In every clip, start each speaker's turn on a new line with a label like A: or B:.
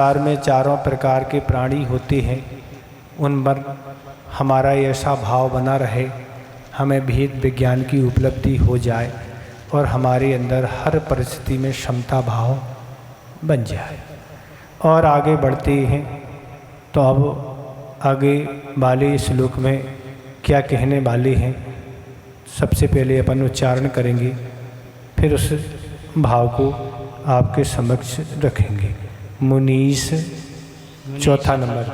A: संसार में चारों प्रकार के प्राणी होते हैं, उन पर हमारा ऐसा भाव बना रहे, हमें भेद विज्ञान की उपलब्धि हो जाए और हमारे अंदर हर परिस्थिति में क्षमता भाव बन जाए। और आगे बढ़ते हैं तो अब आगे वाले श्लोक में क्या कहने वाले हैं, सबसे पहले अपन उच्चारण करेंगे, फिर उस भाव को आपके समक्ष रखेंगे। मुनीश, चौथा नंबर,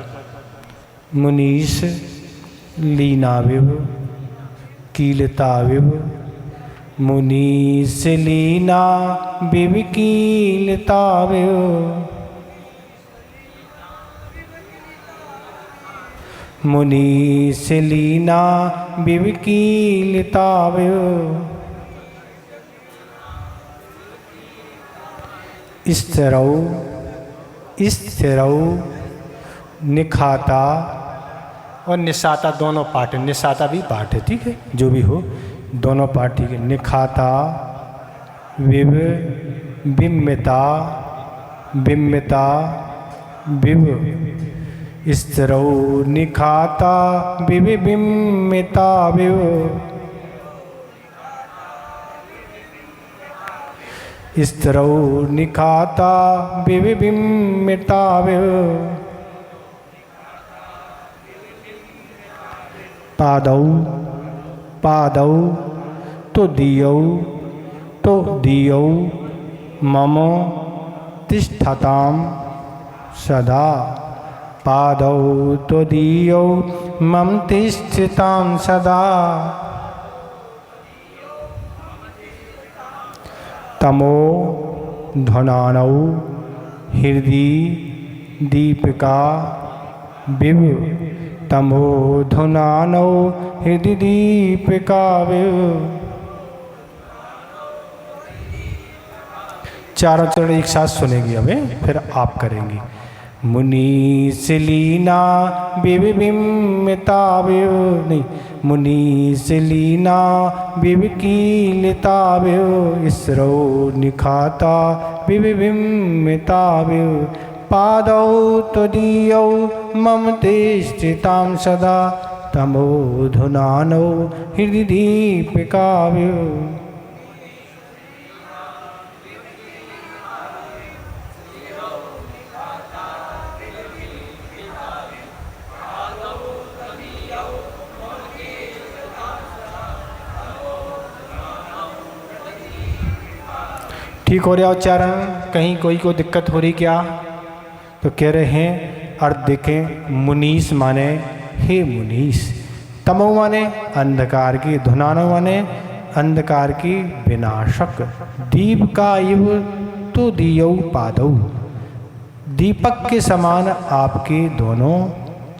A: मुनीश लीनाविव कीलताविव, मुनीश लीना विव कीलताविव, मुनीश लीना विव कीलताविव, स्थिरौ स्थिरौ निखाता और निशाता दोनों पाठ, निशाता भी पाठ है, ठीक है, जो भी हो दोनों पाठ ठीक है। निखाता विव बिम्मिता बिम्मिता विव, स्थिरौ निखाता विव बिम्मिता विव, स्थिरौ निखाता विव बिम्मिता विव, पादौ पादौ तो दियौ मम तिष्ठतां सदा, पादौ तो दियौ मम तिष्ठतां सदा, तमो ध्वनानौ हृदि दीपिका विव, तमो ध्वनानौ हृदि दीपिका विव। चारों चरण एक साथ सुनेंगे हमें, फिर आप करेंगे। मुनीश लीना विव बिम्मिता विव, नहीं, मुनीश लीना विव कीलता विव, स्थिरौ निखाता विव बिम्मिता विव, पादौ त्वदीयौ मम तिष्ठतां सदा, तमो ध्वनानौ हृदि दीपिका विव। ठीक हो रहा उच्चारण? कहीं कोई को दिक्कत हो रही क्या? तो कह रहे हैं अर्थ देखें। मुनीश माने हे मुनीश, तमो माने अंधकार की, धुनानो माने अंधकार की विनाशक, दीप का इव तो दियौ पादौ, दीपक के समान आपके दोनों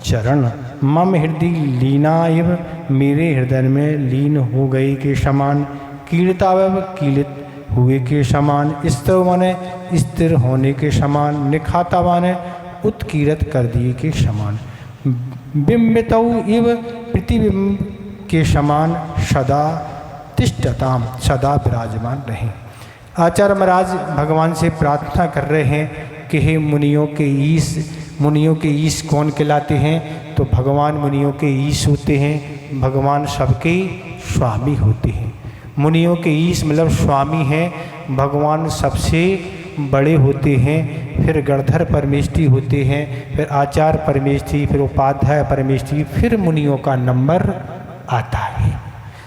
A: चरण, मम हृदय लीना इव मेरे हृदय में लीन हो गई के समान, कीलतावव कीलित हुए के समान, स्थिर माने स्थिर होने के समान, निखाता माने उत्कीर्त कर दिए के समान, बिंबितौ इव प्रतिबिंब के समान, सदा तिष्ठताम सदा विराजमान रहें। आचार्य महाराज भगवान से प्रार्थना कर रहे हैं कि हे मुनियों के ईश, मुनियों के ईश कौन कहलाते हैं? तो भगवान मुनियों के ईश होते हैं, भगवान सबके स्वामी होते हैं। मुनियों के ईश मतलब स्वामी हैं, भगवान सबसे बड़े होते हैं, फिर गणधर परमेष्ठी होते हैं, फिर आचार्य परमेष्ठी, फिर उपाध्याय परमेष्ठी, फिर मुनियों का नंबर आता है।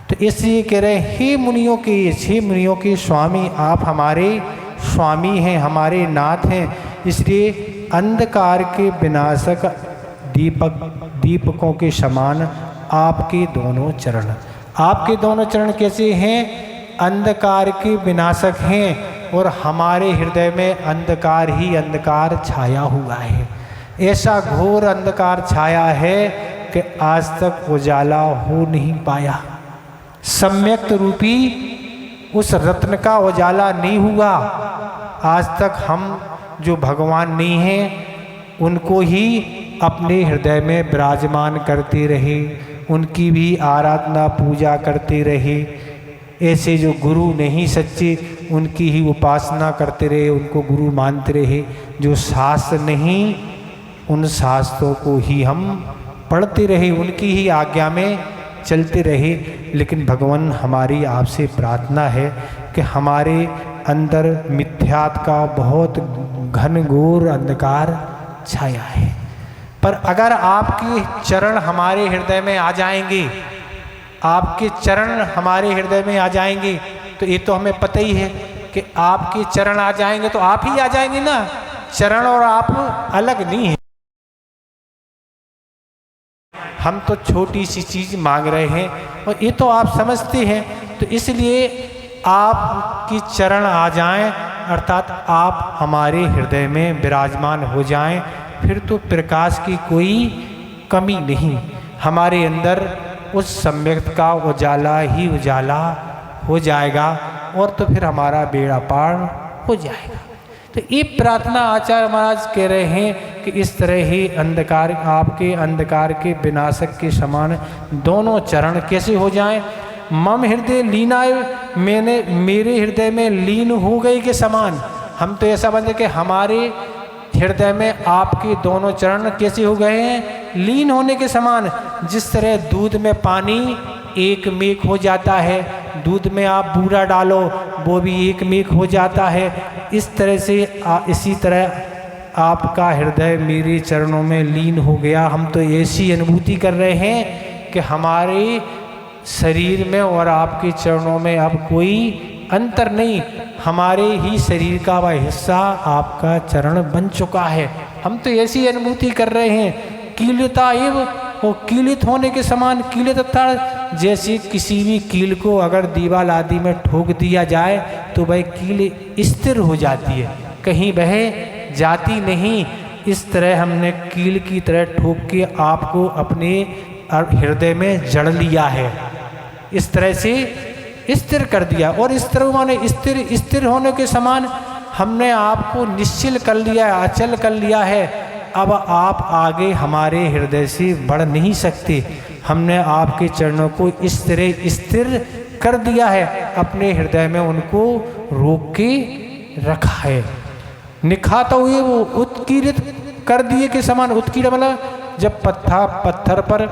A: तो इसलिए कह रहे हैं हे मुनियों के ईश, हे मुनियों के स्वामी, आप हमारे स्वामी हैं, हमारे नाथ हैं, इसलिए अंधकार के विनाशक दीपकों के समान आपके दोनों चरण, आपके दोनों चरण कैसे हैं? अंधकार के विनाशक हैं और हमारे हृदय में अंधकार ही अंधकार छाया हुआ है। ऐसा घोर अंधकार छाया है कि आज तक उजाला हो नहीं पाया, सम्यक रूपी उस रत्न का उजाला नहीं हुआ। आज तक हम जो भगवान नहीं हैं उनको ही अपने हृदय में विराजमान करते रहे, उनकी भी आराधना पूजा करते रहे। ऐसे जो गुरु नहीं सच्चे उनकी ही उपासना करते रहे, उनको गुरु मानते रहे। जो शास्त्र नहीं, उन शास्त्रों को ही हम पढ़ते रहे, उनकी ही आज्ञा में चलते रहे। लेकिन भगवान हमारी आपसे प्रार्थना है कि हमारे अंदर मिथ्यात का बहुत घनघोर अंधकार छाया है, पर अगर आपके चरण हमारे हृदय में आ जाएंगे, आपके चरण हमारे हृदय में आ जाएंगे, तो ये तो हमें पता ही है कि आपके चरण आ जाएंगे तो आप ही आ जाएंगे ना। चरण और आप अलग नहीं है। हम तो छोटी सी चीज मांग रहे हैं और ये तो आप समझते हैं, तो इसलिए आपकी चरण आ जाएं, अर्थात आप हमारे हृदय में विराजमान हो जाएं, फिर तो प्रकाश की कोई कमी नहीं। हमारे अंदर उस सम्यक का उजाला ही उजाला हो जाएगा और तो फिर हमारा बेड़ा पार हो जाएगा। तो ये प्रार्थना आचार्य महाराज कह रहे हैं कि इस तरह ही अंधकार, आपके अंधकार के विनाशक के समान दोनों चरण कैसे हो जाएं। मम हृदय लीनाय, मैंने मेरे हृदय में लीन हो गए के समान। हम तो ऐसा समझे कि हमारे हृदय में आपके दोनों चरण कैसे हो गए हैं, लीन होने के समान। जिस तरह दूध में पानी एक मेघ हो जाता है, दूध में आप बूरा डालो वो भी एक मेघ हो जाता है, इस तरह से इसी तरह आपका हृदय मेरे चरणों में लीन हो गया। हम तो ऐसी अनुभूति कर रहे हैं कि हमारे शरीर में और आपके चरणों में अब कोई अंतर नहीं, हमारे ही शरीर का वह हिस्सा आपका चरण बन चुका है। हम तो ऐसी अनुभूति कर रहे हैं। कीलता एव, वो कीलित होने के समान, कीलित अर्थात जैसे किसी भी कील को अगर दीवार आदि में ठोक दिया जाए तो वह कील स्थिर हो जाती है, कहीं वह जाती नहीं। इस तरह हमने कील की तरह ठोक के आपको अपने हृदय में जड़ लिया है, इस तरह से स्थिर कर दिया। और इस तरह माने स्थिर होने के समान हमने आपको निश्चल कर लिया है, अचल कर लिया है। अब आप आगे हमारे हृदय से बढ़ नहीं सकते। हमने आपके चरणों को इस तरह स्थिर कर दिया है, अपने हृदय में उनको रोक के रखा है। निखात हुए वो उत्कीर्त कर दिए के समान। उत्कीर्त मतलब जब पत्थर पर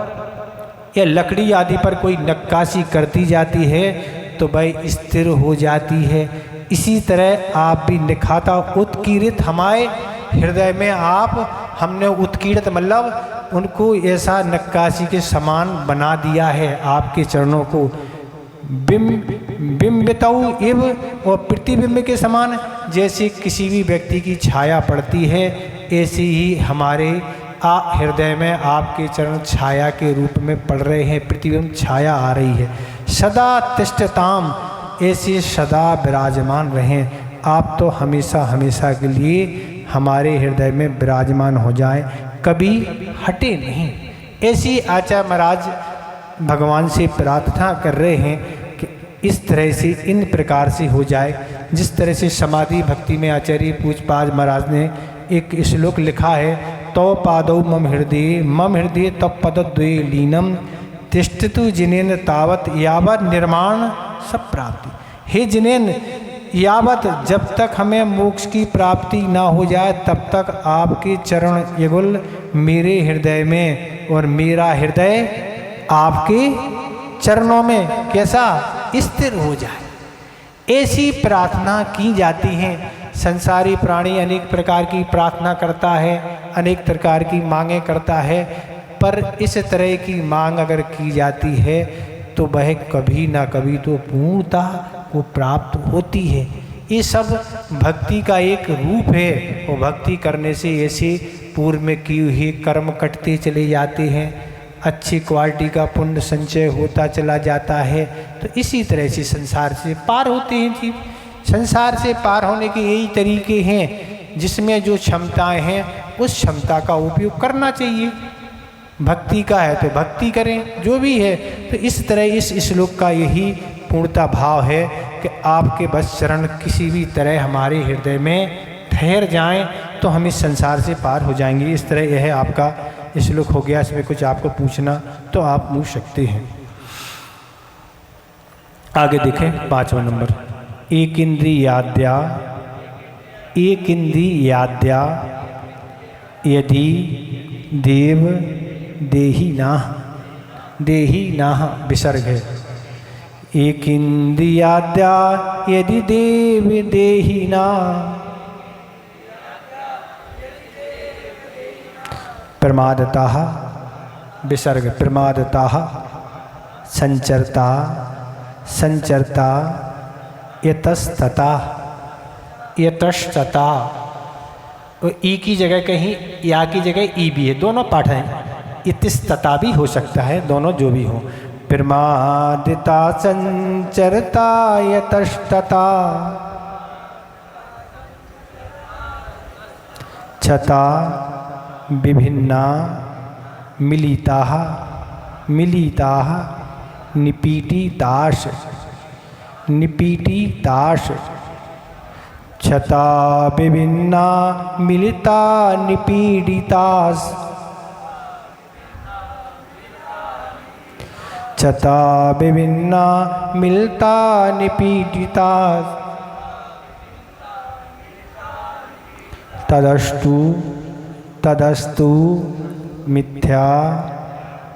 A: या लकड़ी आदि पर कोई नक्काशी करती जाती है तो वह स्थिर हो जाती है। इसी तरह आप भी निखाता उत्कीर्त हमारे हृदय में आप हमने उत्कीर्त मतलब उनको ऐसा नक्काशी के समान बना दिया है। आपके चरणों को बिंबितऊ इव और प्रतिबिंब के समान, जैसे किसी भी व्यक्ति की छाया पड़ती है ऐसे ही हमारे हृदय में आपके चरण छाया के रूप में पड़ रहे हैं, प्रतिबिंब छाया आ रही है। सदा तिष्ठताम, ऐसे सदा विराजमान रहें। आप तो हमेशा हमेशा के लिए हमारे हृदय में विराजमान हो जाएं, कभी हटे नहीं। ऐसी आचार्य महाराज भगवान से प्रार्थना कर रहे हैं कि इस तरह से इन प्रकार से हो जाए। जिस तरह से समाधि भक्ति में आचार्य पूज्यपाद महाराज ने एक श्लोक लिखा है, तो पादौ मम हृदय तब पदद्वये लीनम तिष्ठतु जिनेन तावत यावत निर्माण सब प्राप्ति। हे जिनेन, यावत जब तक हमें मोक्ष की प्राप्ति ना हो जाए तब तक आपके चरण युगल मेरे हृदय में और मेरा हृदय आपके चरणों में कैसा स्थिर हो जाए। ऐसी प्रार्थना की जाती है। संसारी प्राणी अनेक प्रकार की प्रार्थना करता है, अनेक प्रकार की मांगे करता है, पर इस तरह की मांग अगर की जाती है तो वह कभी ना कभी तो पूर्णता को प्राप्त होती है। ये सब भक्ति का एक रूप है और भक्ति करने से ऐसे पूर्व में किए हुए कर्म कटते चले जाते हैं, अच्छी क्वालिटी का पुण्य संचय होता चला जाता है। तो इसी तरह से संसार से पार होते हैं जीव। संसार से पार होने के यही तरीके हैं, जिसमें जो क्षमताएं हैं उस क्षमता का उपयोग करना चाहिए। भक्ति का है तो भक्ति करें, जो भी है। तो इस तरह इस श्लोक का यही पूर्णता भाव है कि आपके बस चरण किसी भी तरह हमारे हृदय में ठहर जाएं तो हम इस संसार से पार हो जाएंगे। इस तरह यह आपका श्लोक हो गया। इसमें कुछ आपको पूछना तो आप पूछ सकते हैं। आगे देखें 5वां नंबर। एक इंद्रियाद्या यदि देव देही नाह विसर्ग है। एक इंद्रियाद्या यदि देव देहिना प्रमादतः विसर्ग प्रमादतः संचरता यतस्तता ई की जगह कहीं या की जगह ई भी है, दोनों पाठ हैं। इतिस्तता भी हो सकता है, दोनों जो भी हो। प्रमादिता संचरता यतस्तता छता विभिन्ना मिलिताः निपीटिताश छता विभिन्ना मिलिता निपीडितास छता विभिन्ना मिलता निपीडितास तदस्तु मिथ्या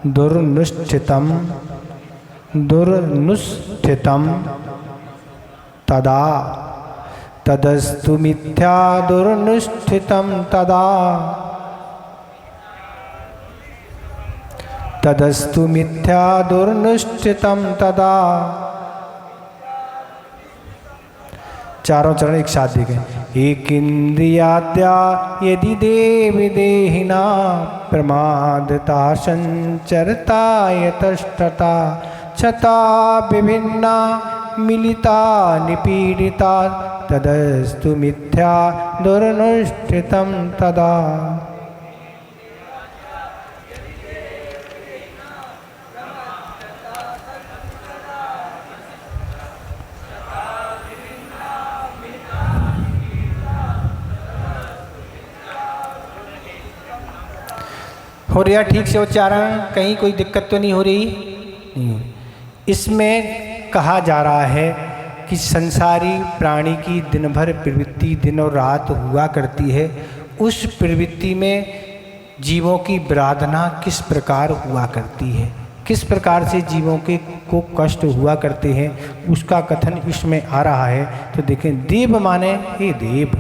A: दुर्नुष्ठितम तदस्तु मिथ्या दुर्नुष्ठितम तदस्तु मिथ्या दुर्नुष्ठितम तदा। चारों चरण एक साथ देखें। एक इंद्रियाद्या यदि देव देहिना प्रमादता संचरता यतस्तता छता विभिन्ना मिलिता निपीडिता तदस्तु मिथ्या दुर्नुष्ठितम तदा। हो रहा ठीक से उच्चारण, कहीं कोई दिक्कत तो नहीं हो रही? नहीं। इसमें कहा जा रहा है कि संसारी प्राणी की दिन भर प्रवृत्ति दिन और रात हुआ करती है। उस प्रवृत्ति में जीवों की विराधना किस प्रकार हुआ करती है, किस प्रकार से जीवों के को कष्ट हुआ करते हैं, उसका कथन इसमें आ रहा है। तो देखें, देव माने हे देव,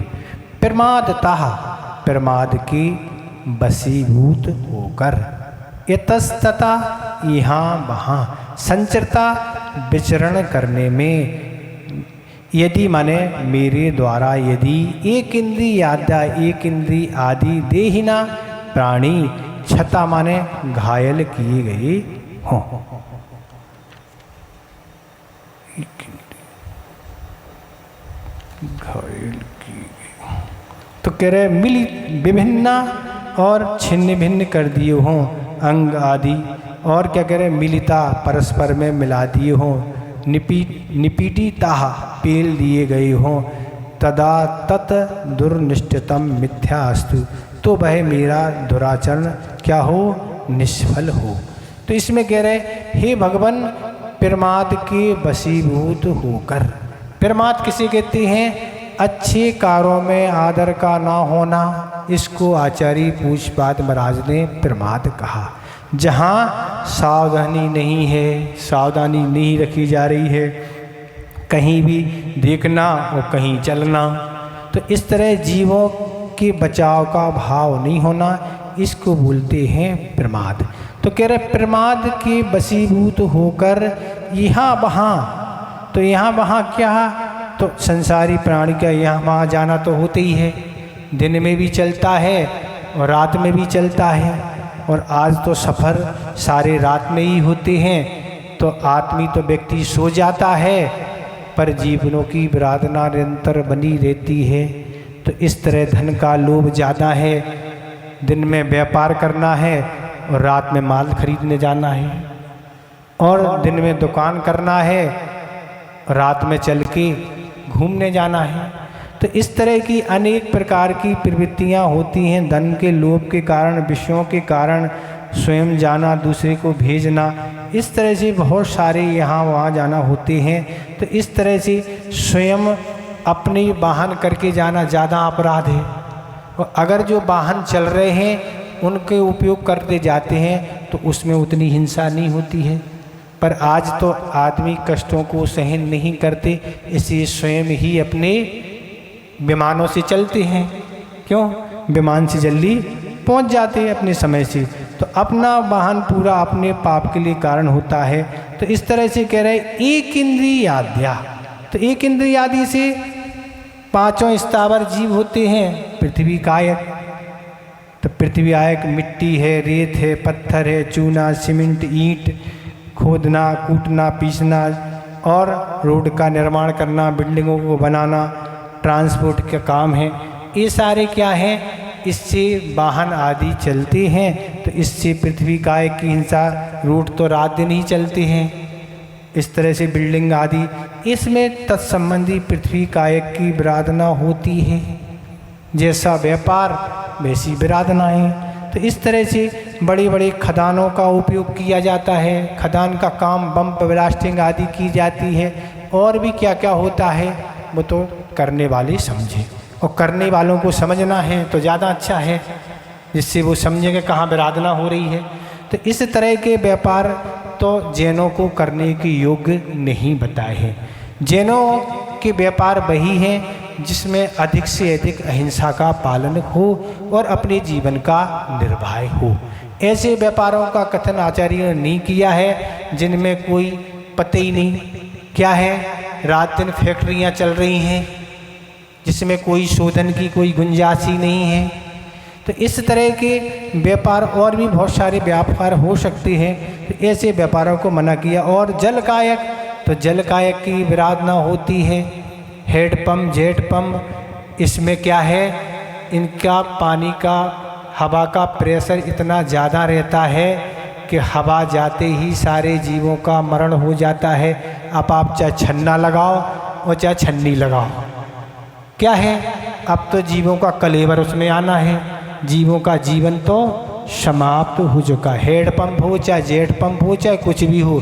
A: प्रमादतः प्रमाद की बसीभूत होकर, यतस्तता यहाँ वहाँ, संचरता विचरण करने में, यदि माने मेरे द्वारा, यदि एक इंद्रियाद्या एक इंद्री आदि देहिना प्राणी, छता माने घायल किए गए हों। घायल किए गए तो कह रहे मिली विभिन्ना और छिन्न भिन्न कर दिए हों अंग आदि, और क्या कह रहे मिलिता परस्पर में मिला दिए हों, निपीटिता पेल दिए गए हों, तदा तत् दुर्निष्ठितम मिथ्यास्तु, तो वह मेरा दुराचरण क्या हो, निष्फल हो। तो इसमें कह रहे हे भगवान, प्रमाद के वशीभूत होकर, प्रमाद किसे कहते हैं? अच्छे कार्यों में आदर का ना होना, इसको आचार्य पूज्यपाद महाराज ने प्रमाद कहा। जहाँ सावधानी नहीं है, सावधानी नहीं रखी जा रही है, कहीं भी देखना और कहीं चलना, तो इस तरह जीवों के बचाव का भाव नहीं होना, इसको बोलते हैं प्रमाद। तो कह रहे प्रमाद के वशीभूत होकर यहाँ वहाँ, तो यहाँ वहाँ क्या, तो संसारी प्राणी का यहाँ वहाँ जाना तो होते ही है, दिन में भी चलता है और रात में भी चलता है, और आज तो सफ़र सारे रात में ही होते हैं। तो आदमी तो व्यक्ति सो जाता है, पर जीवनों की विराधना निरंतर बनी रहती है। तो इस तरह धन का लोभ ज़्यादा है, दिन में व्यापार करना है और रात में माल खरीदने जाना है, और दिन में दुकान करना है, रात में चल के घूमने जाना है। तो इस तरह की अनेक प्रकार की प्रवृत्तियां होती हैं। धन के लोभ के कारण, विषयों के कारण स्वयं जाना, दूसरे को भेजना, इस तरह से बहुत सारे यहाँ वहाँ जाना होते हैं। तो इस तरह से स्वयं अपनी वाहन करके जाना ज़्यादा अपराध है। और अगर जो वाहन चल रहे हैं उनके उपयोग करते जाते हैं तो उसमें उतनी हिंसा नहीं होती है। पर आज तो आदमी कष्टों को सहन नहीं करते, इसलिए स्वयं ही अपने विमानों से चलते हैं। क्यों? विमान से जल्दी पहुंच जाते हैं अपने समय से। तो अपना वाहन पूरा अपने पाप के लिए कारण होता है। तो इस तरह से कह रहे एक इंद्रियाद्या। तो एक इंद्रियादि से पांचों स्थावर जीव होते हैं। पृथ्वी कायक, तो पृथ्वी आयक मिट्टी है, रेत है, पत्थर है, चूना, सीमेंट, ईंट खोदना, कूटना, पीसना और रोड का निर्माण करना, बिल्डिंगों को बनाना, ट्रांसपोर्ट का काम है। ये सारे क्या हैं? इससे वाहन आदि चलते हैं। तो इससे पृथ्वी कायक की हिंसा, रूट तो रात दिन ही चलते हैं। इस तरह से बिल्डिंग आदि, इसमें तत्संबंधी पृथ्वी कायक की विराधना होती है। जैसा व्यापार वैसी विराधनाएं। तो इस तरह से बड़े बड़े खदानों का उपयोग किया जाता है। खदान का काम बम ब्लास्टिंग आदि की जाती है। और भी क्या क्या होता है वो तो करने वाले समझे, और करने वालों को समझना है तो ज़्यादा अच्छा है, जिससे वो समझे कि कहाँ विराधना हो रही है। तो इस तरह के व्यापार तो जैनों को करने के योग्य नहीं बताए हैं। जैनों के व्यापार वही हैं जिसमें अधिक से अधिक अहिंसा का पालन हो और अपने जीवन का निर्वाह हो। ऐसे व्यापारों का कथन आचार्यों ने नहीं किया है जिनमें कोई पता ही नहीं क्या है, रात दिन फैक्ट्रियां चल रही हैं जिसमें कोई शोधन की कोई गुंजाइश ही नहीं है। तो इस तरह के व्यापार और भी बहुत सारे व्यापार हो सकते हैं। तो ऐसे व्यापारों को मना किया। और जल कायक, तो जल कायक की विराधना होती है। हेडपम्प, जेट पम्प, इसमें क्या है, इनका पानी का, हवा का प्रेशर इतना ज़्यादा रहता है कि हवा जाते ही सारे जीवों का मरण हो जाता है। अब आप चाहे छन्ना लगाओ और चाहे छन्नी लगाओ, क्या है, अब तो जीवों का कलेवर उसमें आना है। जीवों का जीवन तो समाप्त हो चुका। हेडपम्प हो चाहे जेट पम्प हो चाहे कुछ भी हो,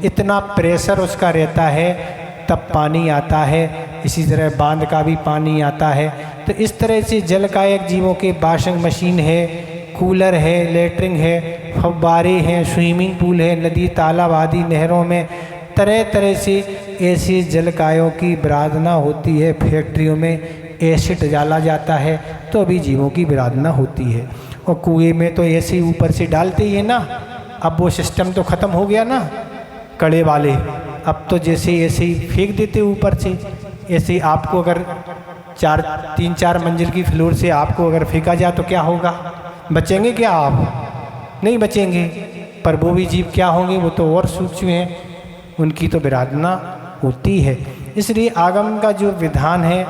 A: इतना प्रेशर उसका रहता है तब पानी आता है। इसी तरह बांध का भी पानी आता है। तो इस तरह से जल कायक जीवों के वॉशिंग मशीन है, कूलर है, लेटरिन है, फव्वारे हैं, स्विमिंग पूल है, नदी तालाब आदि नहरों में तरह तरह से ऐसे जल कायों की विराधना होती है। फैक्ट्रियों में एसिड डाला जाता है तो भी जीवों की विराधना होती है। और कुएं में तो ऐसे ही ऊपर से डालते ही है ना। अब वो सिस्टम तो ख़त्म हो गया ना कड़े वाले, अब तो जैसे ऐसे ही फेंक देते ऊपर से। ऐसे ही आपको अगर 3-4 मंजिल की फ्लोर से आपको अगर फेंका जाए तो क्या होगा? बचेंगे क्या आप? नहीं बचेंगे। पर वो भी जीव क्या होंगे, वो तो और सूक्ष्म हैं, उनकी तो विराधना होती है। इसलिए आगम का जो विधान है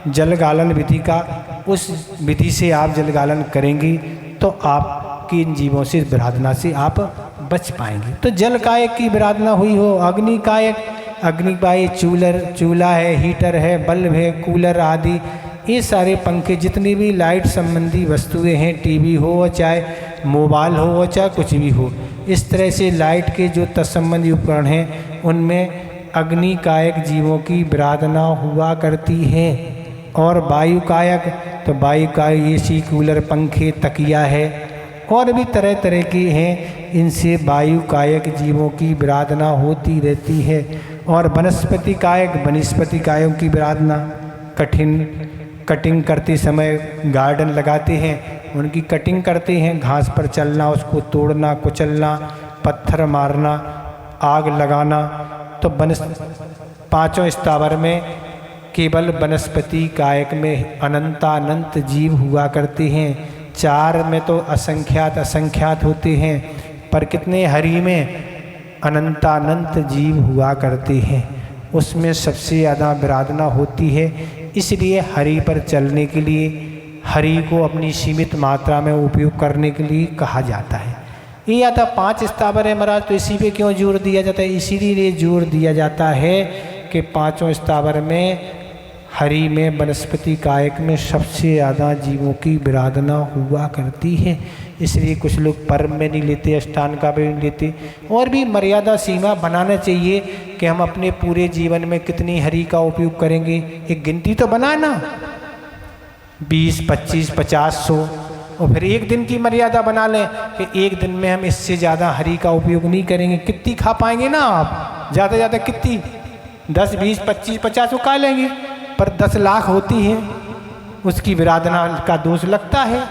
A: जलगालन विधि का, उस विधि से आप जलगालन करेंगे तो आपकी इन जीवों से, विराधना से आप बच पाएंगे। तो जल कायक की विराधना हुई हो। अग्नि कायक, अग्नि बाई चूल्हा है, हीटर है, बल्ब है, कूलर आदि, ये सारे पंखे, जितनी भी लाइट संबंधी वस्तुएं हैं, टीवी हो चाहे मोबाइल हो चाहे कुछ भी हो, इस तरह से लाइट के जो तत्संबंधी उपकरण हैं उनमें अग्नि कायक जीवों की विराधना हुआ करती है। और वायु कायक, तो वायु कायक एसी, कूलर, पंखे, तकिया है और भी तरह तरह के हैं, इनसे वायु कायक जीवों की विराधना होती रहती है। और वनस्पति कायक, वनस्पति कायों की विराधना, कटिंग करते समय गार्डन लगाते हैं, उनकी कटिंग करते हैं, घास पर चलना, उसको तोड़ना, कुचलना, पत्थर मारना, आग लगाना। तो पांचों स्थावर में केवल वनस्पति कायक में अनंतानंत जीव हुआ करते हैं। 4 में तो असंख्यात होते हैं, पर कितने हरि में अनंतानंत जीव हुआ करते हैं, उसमें सबसे ज़्यादा विराधना होती है। इसलिए हरि पर चलने के लिए, हरि को अपनी सीमित मात्रा में उपयोग करने के लिए कहा जाता है। ये आता 5 स्थावर है महाराज, तो इसी पे क्यों जोर दिया जाता है? इसीलिए जोर दिया जाता है कि 5 स्थावर में हरि में वनस्पति कायक में सबसे ज़्यादा जीवों की विराधना हुआ करती है। इसलिए कुछ लोग पर्व में नहीं लेते, अष्टांग का भी नहीं लेते। और भी मर्यादा सीमा बनाना चाहिए कि हम अपने पूरे जीवन में कितनी हरि का उपयोग करेंगे। एक गिनती तो बनाना 20, 25, 50, 100, और फिर एक दिन की मर्यादा बना लें कि एक दिन में हम इससे ज़्यादा हरि का उपयोग नहीं करेंगे। कितनी खा पाएंगे ना आप, ज़्यादा ज़्यादा कितनी 10, 20, 25, 50 खा लेंगे, पर 10 लाख होती है उसकी विराधना का दोष लगता है।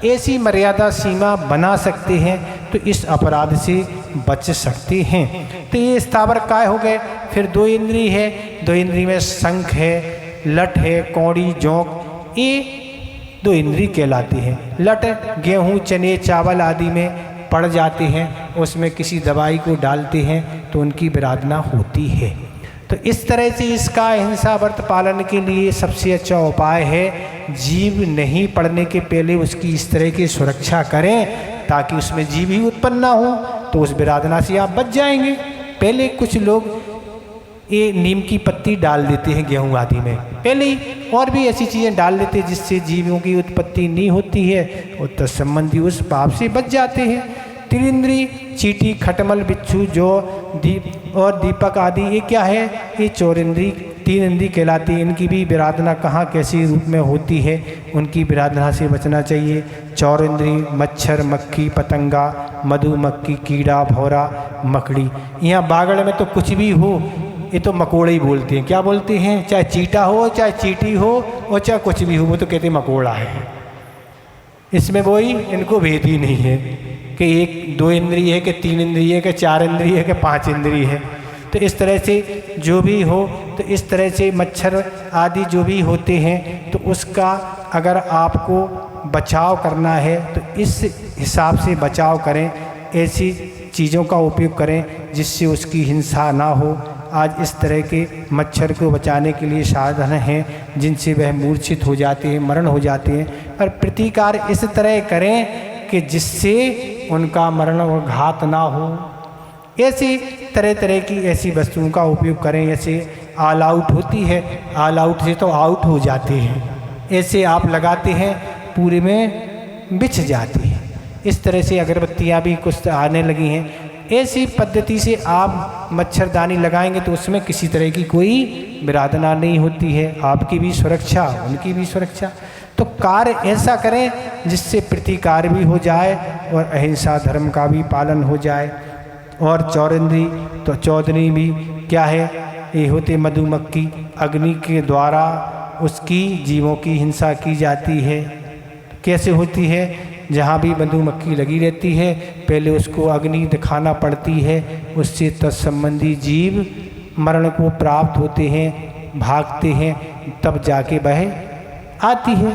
A: ऐसी मर्यादा सीमा बना सकते हैं तो इस अपराध से बच सकते हैं। तो ये स्थावर काय हो गए। फिर 2 इंद्रिय है, 2 इंद्रिय में शंख है, लट है, कौड़ी, जोंक, ये 2 इंद्रिय कहलाती हैं। लट गेहूँ, चने, चावल आदि में पड़ जाते हैं, उसमें किसी दवाई को डालते हैं तो उनकी विराधना होती है। तो इस तरह से इसका अहिंसा व्रत पालन के लिए सबसे अच्छा उपाय है जीव नहीं पड़ने के पहले उसकी इस तरह की सुरक्षा करें ताकि उसमें जीव ही उत्पन्न ना हो, तो उस विराधना से आप बच जाएंगे। पहले कुछ लोग ये नीम की पत्ती डाल देते हैं गेहूं आदि में, पहले ही, और भी ऐसी चीज़ें डाल देते हैं जिससे जीवों की उत्पत्ति नहीं होती है और तत्संबंधी उस पाप से बच जाते हैं। त्रिंद्री, चींटी, खटमल, बिच्छू, जो दीप और दीपक आदि, ये क्या है, ये चौरिंद्री, 3 इंद्री कहलाती है। इनकी भी विराधना कहाँ कैसी रूप में होती है, उनकी विराधना से बचना चाहिए। चौरिंद्री मच्छर, मक्खी, पतंगा, मधुमक्खी, कीड़ा, भौरा, मकड़ी। यहाँ बागड़ में तो कुछ भी हो ये तो मकोड़े ही बोलते हैं। क्या बोलते हैं? चाहे चीटा हो, चाहे चींटी हो, और चाहे कुछ भी हो, वो तो कहते हैं मकोड़ा है। इसमें वही इनको भेद ही नहीं है कि 1, 2 इंद्रिय है कि 3 इंद्रिय है कि 4 इंद्रिय है कि 5 इंद्रिय है। तो इस तरह से जो भी हो, तो इस तरह से मच्छर आदि जो भी होते हैं तो उसका अगर आपको बचाव करना है तो इस हिसाब से बचाव करें, ऐसी चीज़ों का उपयोग करें जिससे उसकी हिंसा ना हो। आज इस तरह के मच्छर को बचाने के लिए साधन हैं जिनसे वह मूर्छित हो जाते हैं, मरण हो जाते हैं, पर प्रतिकार इस तरह करें कि जिससे उनका मरण और घात ना हो। ऐसी तरह तरह की ऐसी वस्तुओं का उपयोग करें। जैसे ऑल आउट होती है, ऑल आउट से तो आउट हो जाते हैं, ऐसे आप लगाते हैं पूरे में बिछ जाती है। इस तरह से अगरबत्तियाँ भी कुछ आने लगी हैं। ऐसी पद्धति से आप मच्छरदानी लगाएंगे तो उसमें किसी तरह की कोई विराधना नहीं होती है। आपकी भी सुरक्षा, उनकी भी सुरक्षा। तो कार्य ऐसा करें जिससे प्रतिकार भी हो जाए और अहिंसा धर्म का भी पालन हो जाए। और चौरिंद्री, तो चौधरी भी क्या है, ये होते मधुमक्खी, अग्नि के द्वारा उसकी जीवों की हिंसा की जाती है। कैसे होती है? जहाँ भी मधुमक्खी लगी रहती है पहले उसको अग्नि दिखाना पड़ती है, उससे तत्संबंधी जीव मरण को प्राप्त होते हैं, भागते हैं, तब जाके वह आती है।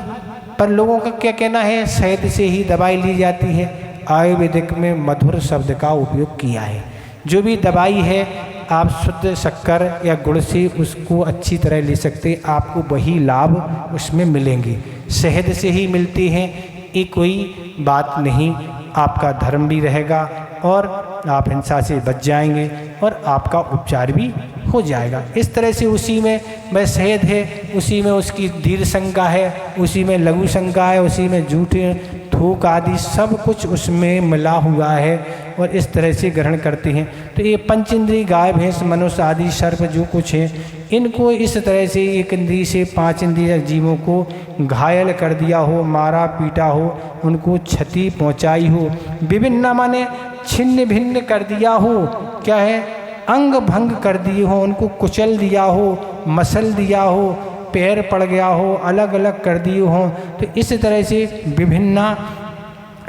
A: पर लोगों का क्या कहना है, शहद से ही दवाई ली जाती है। आयुर्वेदिक में मधुर शब्द का उपयोग किया है। जो भी दवाई है आप शुद्ध शक्कर या गुड़ से उसको अच्छी तरह ले सकते, आपको वही लाभ उसमें मिलेंगे। शहद से ही मिलते हैं, ये कोई बात नहीं, आपका धर्म भी रहेगा और आप हिंसा से बच जाएंगे और आपका उपचार भी हो जाएगा। इस तरह से उसी में वह शहद है, उसी में उसकी दीर्घ शंका है, उसी में लघु शंका है, उसी में झूठे थूक आदि सब कुछ उसमें मिला हुआ है और इस तरह से ग्रहण करते हैं। तो ये पंच इंद्रिय, गाय, भैंस, मनुष्य आदि सर्प जो कुछ है, इनको इस तरह से 1 इंद्रिय से 5 इंद्रिय जीवों को घायल कर दिया हो, मारा पीटा हो, उनको क्षति पहुंचाई हो, विभिन्न माने छिन्न भिन्न कर दिया हो, क्या है, अंग भंग कर दिए हो, उनको कुचल दिया हो, मसल दिया हो, पैर पड़ गया हो, अलग अलग कर दिए हो। तो इस तरह से विभिन्न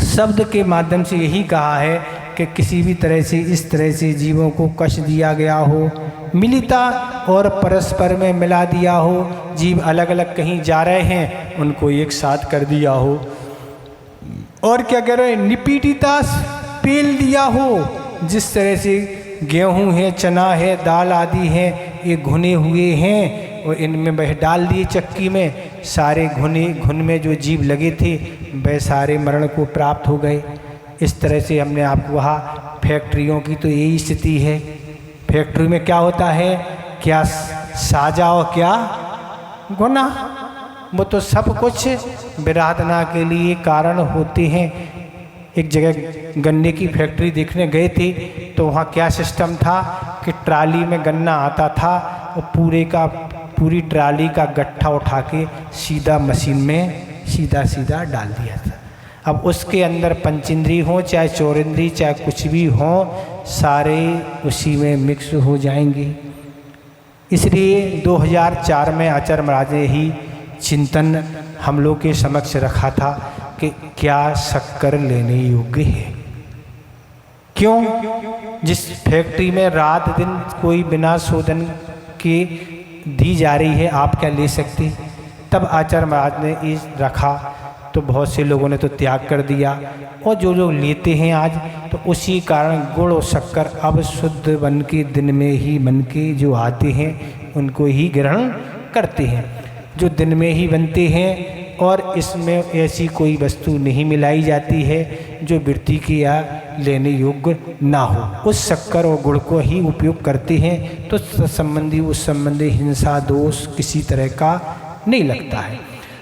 A: शब्द के माध्यम से यही कहा है कि किसी भी तरह से इस तरह से जीवों को कष्ट दिया गया हो, मिलिता और परस्पर में मिला दिया हो, जीव अलग अलग कहीं जा रहे हैं उनको एक साथ कर दिया हो, और क्या कह रहे हैं, निपीड़िता पेल दिया हो। जिस तरह से गेहूं है, चना है, दाल आदि है, ये घुने हुए हैं और इनमें वह डाल दिए चक्की में, सारे घुन में जो जीव लगे थे वह सारे मरण को प्राप्त हो गए। इस तरह से हमने आपको कहा फैक्ट्रियों की तो यही स्थिति है। फैक्ट्री में क्या होता है, क्या साजा और क्या गुनाह। वो तो सब कुछ विराधना के लिए कारण होते हैं। एक जगह गन्ने की फैक्ट्री देखने गए थे, तो वहाँ क्या सिस्टम था कि ट्राली में गन्ना आता था और पूरी ट्राली का गट्ठा उठा के सीधा मशीन में सीधा डाल दिया था। अब उसके अंदर पंचेंद्री हो चाहे चौरेंद्री चाहे कुछ भी हो, सारे उसी में मिक्स हो जाएंगे। इसलिए 2004 में आचार्य महाराज ने ही चिंतन हम लोग के समक्ष रखा था कि क्या शक्कर लेने योग्य है। क्यों? जिस फैक्ट्री में रात दिन कोई बिना शोधन के दी जा रही है, आप क्या ले सकते? तब आचार्य महाराज ने इस रखा, तो बहुत से लोगों ने तो त्याग कर दिया, और जो लोग लेते हैं आज, तो उसी कारण गुड़ और शक्कर अब शुद्ध बन के दिन में ही बन के जो आते हैं उनको ही ग्रहण करते हैं, जो दिन में ही बनते हैं। और इसमें ऐसी कोई वस्तु नहीं मिलाई जाती है जो वृत्ति की या लेने योग्य ना हो। उस शक्कर और गुड़ को ही उपयोग करते हैं, तो संबंधी उस संबंधी हिंसा दोष किसी तरह का नहीं लगता है।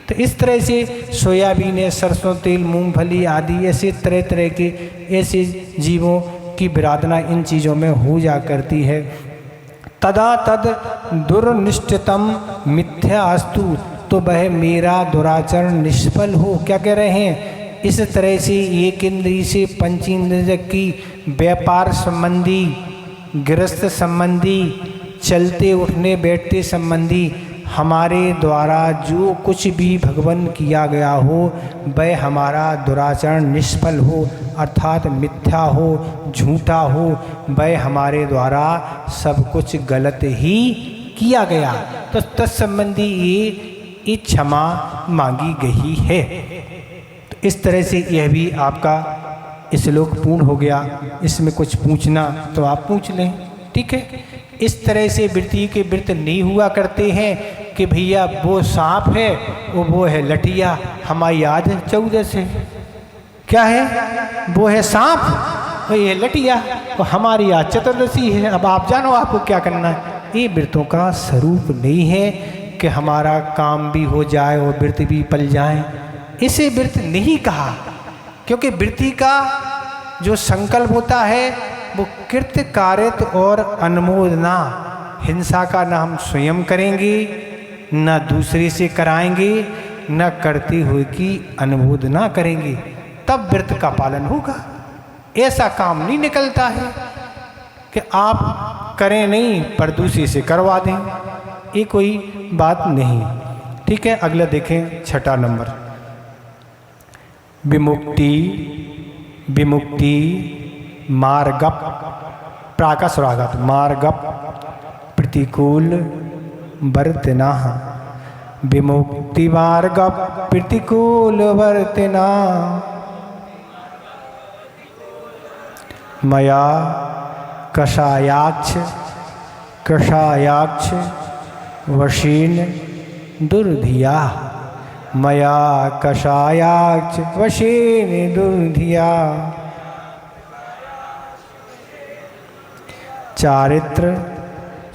A: तो इस तरह से सोयाबीन है, सरसों तेल, मूंगफली आदि ऐसे तरह तरह के ऐसे जीवों की विराधना इन चीज़ों में हो जा करती है। तदा तद दुर्निष्ठितम मिथ्यास्तु, तो वह मेरा दुराचरण निष्फल हो। क्या कह रहे हैं? इस तरह से एक इंद्रिय से पंचेंद्रिय की व्यापार संबंधी, गृहस्थ संबंधी, चलते उठने बैठते संबंधी हमारे द्वारा जो कुछ भी भगवान किया गया हो, वह हमारा दुराचरण निष्फल हो, अर्थात मिथ्या हो, झूठा हो, वह हमारे द्वारा सब कुछ गलत ही किया गया। तो तत्संबंधी ये क्षमा मांगी गई है। तो इस तरह से यह भी आपका श्लोक पूर्ण हो गया। इसमें कुछ पूछना तो आप पूछ लें, ठीक है। इस तरह से वृत्ति के वृत्त नहीं हुआ करते हैं कि भैया वो सांप है, वो है लठिया। हमारी याद है 14 से क्या है? वो है सांप, ये लठिया, और हमारी याद चतुर्दशी है। अब आप जानो आपको क्या करना है। ये वृत्तों का स्वरूप नहीं है कि हमारा काम भी हो जाए और वृत्त भी पल जाए। इसे वृत्त नहीं कहा, क्योंकि वृत्ति का जो संकल्प होता है वो कृत्य कारित और अनुमोदना, हिंसा का न हम स्वयं करेंगे, न दूसरे से कराएंगे, न करते हुए की अनुमोदना करेंगे, तब व्रत का पालन होगा। ऐसा काम नहीं निकलता है कि आप करें नहीं पर दूसरे से करवा दें, ये कोई बात नहीं। ठीक है, अगला देखें 6 नंबर। विमुक्ति मार्गप प्राकस्वरागत मार्गप प्रतिकूल वर्तना। विमुक्ति मार्गप प्रतिकूल वर्तना। मया कषायाक्ष वशीन दुर्धिया। मया कषायाक्ष वशीन दुर्धिया। चारित्र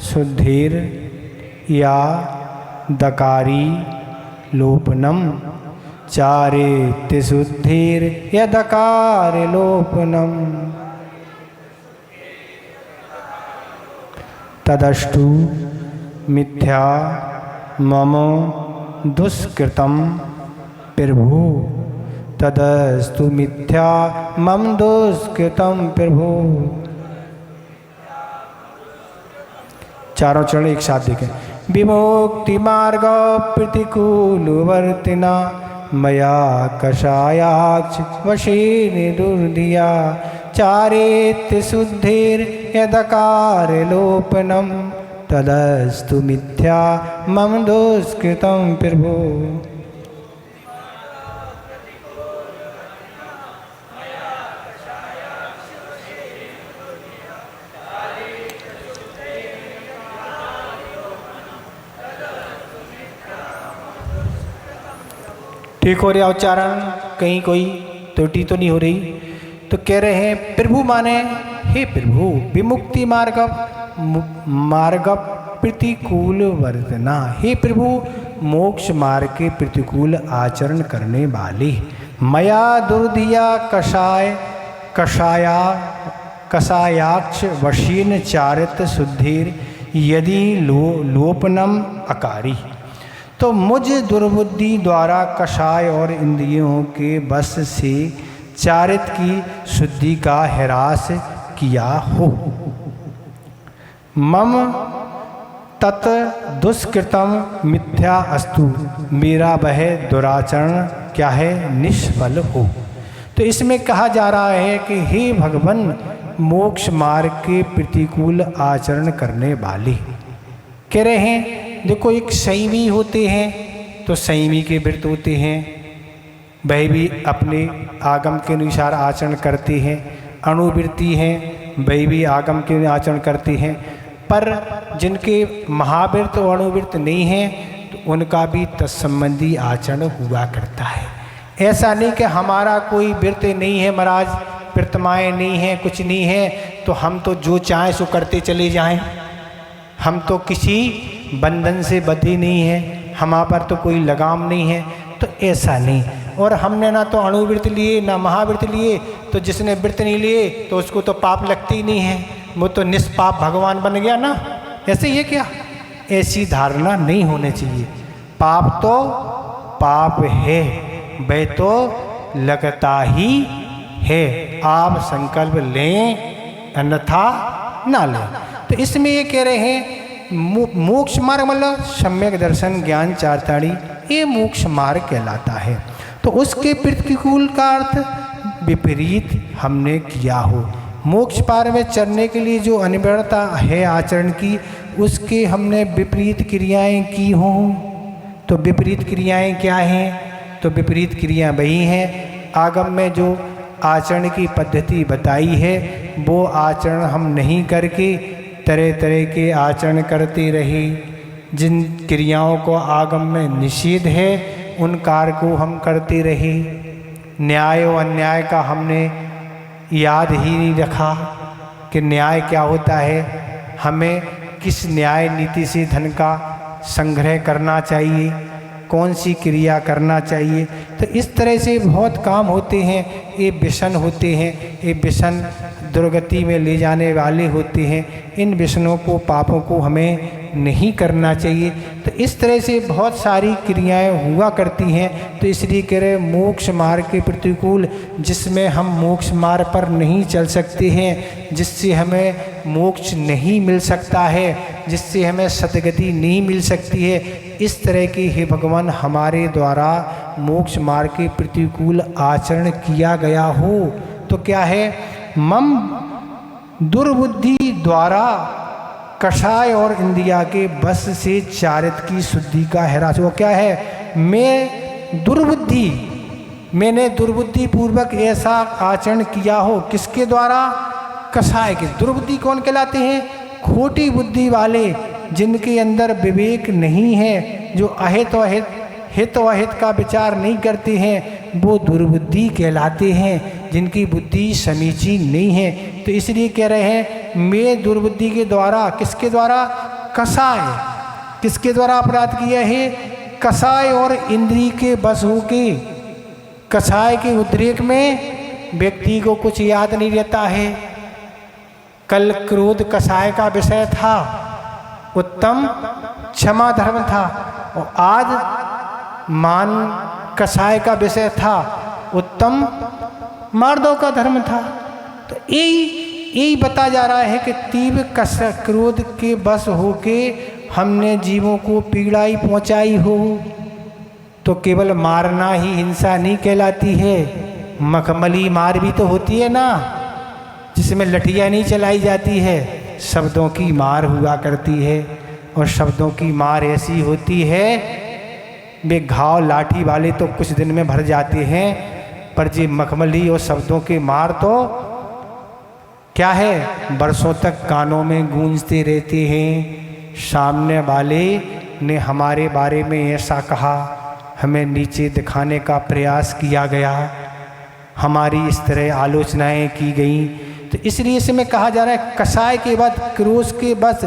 A: शुद्धिर या दकारी लोपनम। चारित्र शुद्धिर या दकार लोपनम। तदस्तु मिथ्या मम दुष्कृतम प्रभु। तदस्तु मिथ्या मम दुष्कृतम प्रभु। चारों चरण एक साथ देखें। विमुक्ति मार्ग प्रतिकूल वर्तना। मया कषायाक्ष वशीन दुर्धिया। चारित्र शुद्धिर यदकार लोपनम। तदस्तु मिथ्या मम दुष्कृतम प्रभु। ठीक हो रहा उच्चारण? कहीं कोई त्रुटि तो नहीं हो रही? तो कह रहे हैं प्रभु माने हे प्रभु, विमुक्ति मार्ग प्रतिकूल वर्तना। हे प्रभु, मोक्ष मार्ग के प्रतिकूल आचरण करने वाले। मया दुर्धिया कषायाक्ष वशीन चारित शुद्धिर यदि लोपनम अकारी। तो मुझ दुर्बुद्धि द्वारा कषाय और इंद्रियों के बस से चारित की शुद्धि का ह्रास किया हो। मम तत् दुष्कृतम मिथ्या अस्तु, मेरा वह दुराचरण क्या है, निष्फल हो। तो इसमें कहा जा रहा है कि हे भगवान, मोक्ष मार्ग के प्रतिकूल आचरण करने वाले, कह रहे हैं देखो एक संयमी होते हैं तो संयमी के व्रत होते हैं, वह भी अपने आगम के अनुसार आचरण करते हैं। अणुवृत्ति हैं, वह भी आगम के आचरण करते हैं। पर जिनके महाव्रत और अणुवृत्त नहीं हैं तो उनका भी तत्संबंधी आचरण हुआ करता है। ऐसा नहीं कि हमारा कोई व्रत नहीं है महाराज, प्रतिमाएँ नहीं हैं, कुछ नहीं है तो हम तो जो चाहें सो करते चले जाएं, हम तो किसी बंधन से बंधे नहीं हैं, हमारे पर तो कोई लगाम नहीं है। तो ऐसा नहीं। और हमने ना तो अणुव्रत लिए ना महाव्रत लिए, तो जिसने व्रत नहीं लिए तो उसको तो पाप लगते ही नहीं है, वो तो निष्पाप भगवान बन गया ना। ऐसे ये क्या, ऐसी धारणा नहीं होनी चाहिए। पाप तो पाप है, वह तो लगता ही है, आप संकल्प लें अन्यथा ना लें। तो इसमें ये कह रहे हैं मोक्ष मार्ग मतलब सम्यक दर्शन ज्ञान चारताड़ी, ये मोक्ष मार्ग कहलाता है। तो उसके प्रतिकूल का अर्थ विपरीत हमने किया हो। मोक्ष पार में चढ़ने के लिए जो अनिवार्यता है आचरण की, उसके हमने विपरीत क्रियाएं की हों। तो विपरीत क्रियाएं क्या हैं? तो विपरीत क्रियाएं वही हैं आगम में जो आचरण की पद्धति बताई है, वो आचरण हम नहीं करके तरह तरह के आचरण करते रहे। जिन क्रियाओं को आगम में निषेध है उन कार्य को हम करते रहे। न्याय और अन्याय का हमने याद ही नहीं रखा कि न्याय क्या होता है, हमें किस न्याय नीति से धन का संग्रह करना चाहिए, कौन सी क्रिया करना चाहिए। तो इस तरह से बहुत काम होते हैं, ये व्यसन होते हैं, ये व्यसन दुर्गति में ले जाने वाले होते हैं। इन व्यसनों को, पापों को हमें नहीं करना चाहिए। तो इस तरह से बहुत सारी क्रियाएं हुआ करती हैं। तो इसलिए कह रहे मोक्ष मार्ग के प्रतिकूल, जिसमें हम मोक्ष मार्ग पर नहीं चल सकते हैं, जिससे हमें मोक्ष नहीं मिल सकता है, जिससे हमें सद्गति नहीं मिल सकती है, इस तरह के हे भगवान हमारे द्वारा मोक्ष मार्ग के प्रतिकूल आचरण किया गया हो। तो क्या है, मम दुर्बुद्धि द्वारा कषाय और इंद्रिया के बस से चारित की शुद्धि का ह्रास। वो क्या है, मैंने दुर्बुद्धि पूर्वक ऐसा आचरण किया हो। किसके द्वारा? कषाय के। दुर्बुद्धि कौन कहलाते हैं? खोटी बुद्धि वाले, जिनके अंदर विवेक नहीं है, जो अहित और हित और अहित का विचार नहीं करते हैं, वो दुर्बुद्धि कहलाते हैं, जिनकी बुद्धि समीचीन नहीं है। तो इसलिए कह रहे हैं मैं दुर्बुद्धि के द्वारा, किसके द्वारा? कषाय। किसके द्वारा अपराध किया है? कषाय और इंद्रिय के बस होके। कषाय के उद्रेक में व्यक्ति को कुछ याद नहीं रहता है। कल क्रोध कषाय का विषय था, उत्तम क्षमा धर्म था, और आज मान कषाय का विषय था, उत्तम मार्दव का धर्म था। तो यही बता जा रहा है कि तीव्र क्रोध के बस होके हमने जीवों को पीड़ा ही पहुंचाई हो। तो केवल मारना ही हिंसा नहीं कहलाती है, मखमली मार भी तो होती है ना, जिसमें लठियाँ नहीं चलाई जाती है, शब्दों की मार हुआ करती है। और शब्दों की मार ऐसी होती है, वे घाव लाठी वाले तो कुछ दिन में भर जाते हैं, पर जी मखमली और शब्दों के मार तो क्या है, बरसों तक कानों में गूंजते रहते हैं। सामने वाले ने हमारे बारे में ऐसा कहा, हमें नीचे दिखाने का प्रयास किया गया, हमारी इस तरह आलोचनाएं की गई। तो इसलिए इसमें कहा जा रहा है कषाय के बाद क्रोध के बस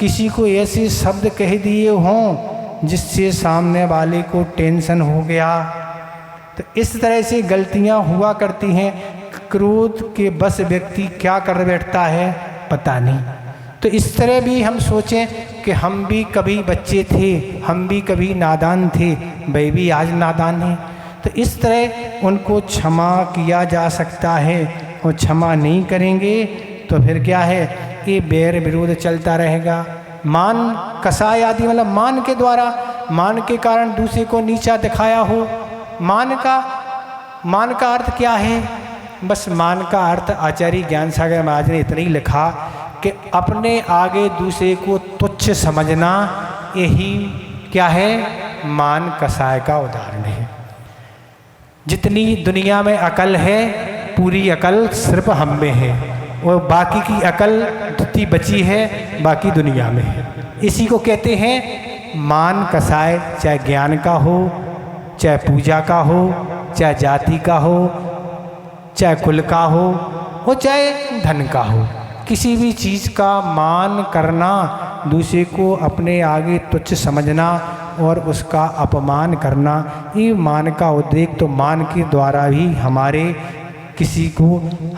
A: किसी को ऐसे शब्द कह दिए हों जिससे सामने वाले को टेंशन हो गया। तो इस तरह से गलतियां हुआ करती हैं। क्रोध के बस व्यक्ति क्या कर बैठता है पता नहीं। तो इस तरह भी हम सोचें कि हम भी कभी बच्चे थे, हम भी कभी नादान थे, वह भी आज नादान हैं। तो इस तरह उनको क्षमा किया जा सकता है। और क्षमा नहीं करेंगे तो फिर क्या है, ये बैर विरोध चलता रहेगा। मान कसाय आदि मतलब मान के द्वारा, मान के कारण दूसरे को नीचा दिखाया हो। मान का अर्थ क्या है? बस मान का अर्थ आचार्य ज्ञान सागर महाराज ने इतना ही लिखा कि अपने आगे दूसरे को तुच्छ समझना, यही क्या है, मान कसाय का उदाहरण है। जितनी दुनिया में अकल है, पूरी अकल सिर्फ हम में है, और बाकी की अकल जितनी बची है बाकी दुनिया में है। इसी को कहते हैं मान कसाय। चाहे ज्ञान का हो, चाहे पूजा का हो, चाहे जाति का हो, चाहे कुल का हो, और चाहे धन का हो, किसी भी चीज़ का मान करना, दूसरे को अपने आगे तुच्छ समझना और उसका अपमान करना, ये मान का उद्रेक। तो मान के द्वारा भी हमारे किसी को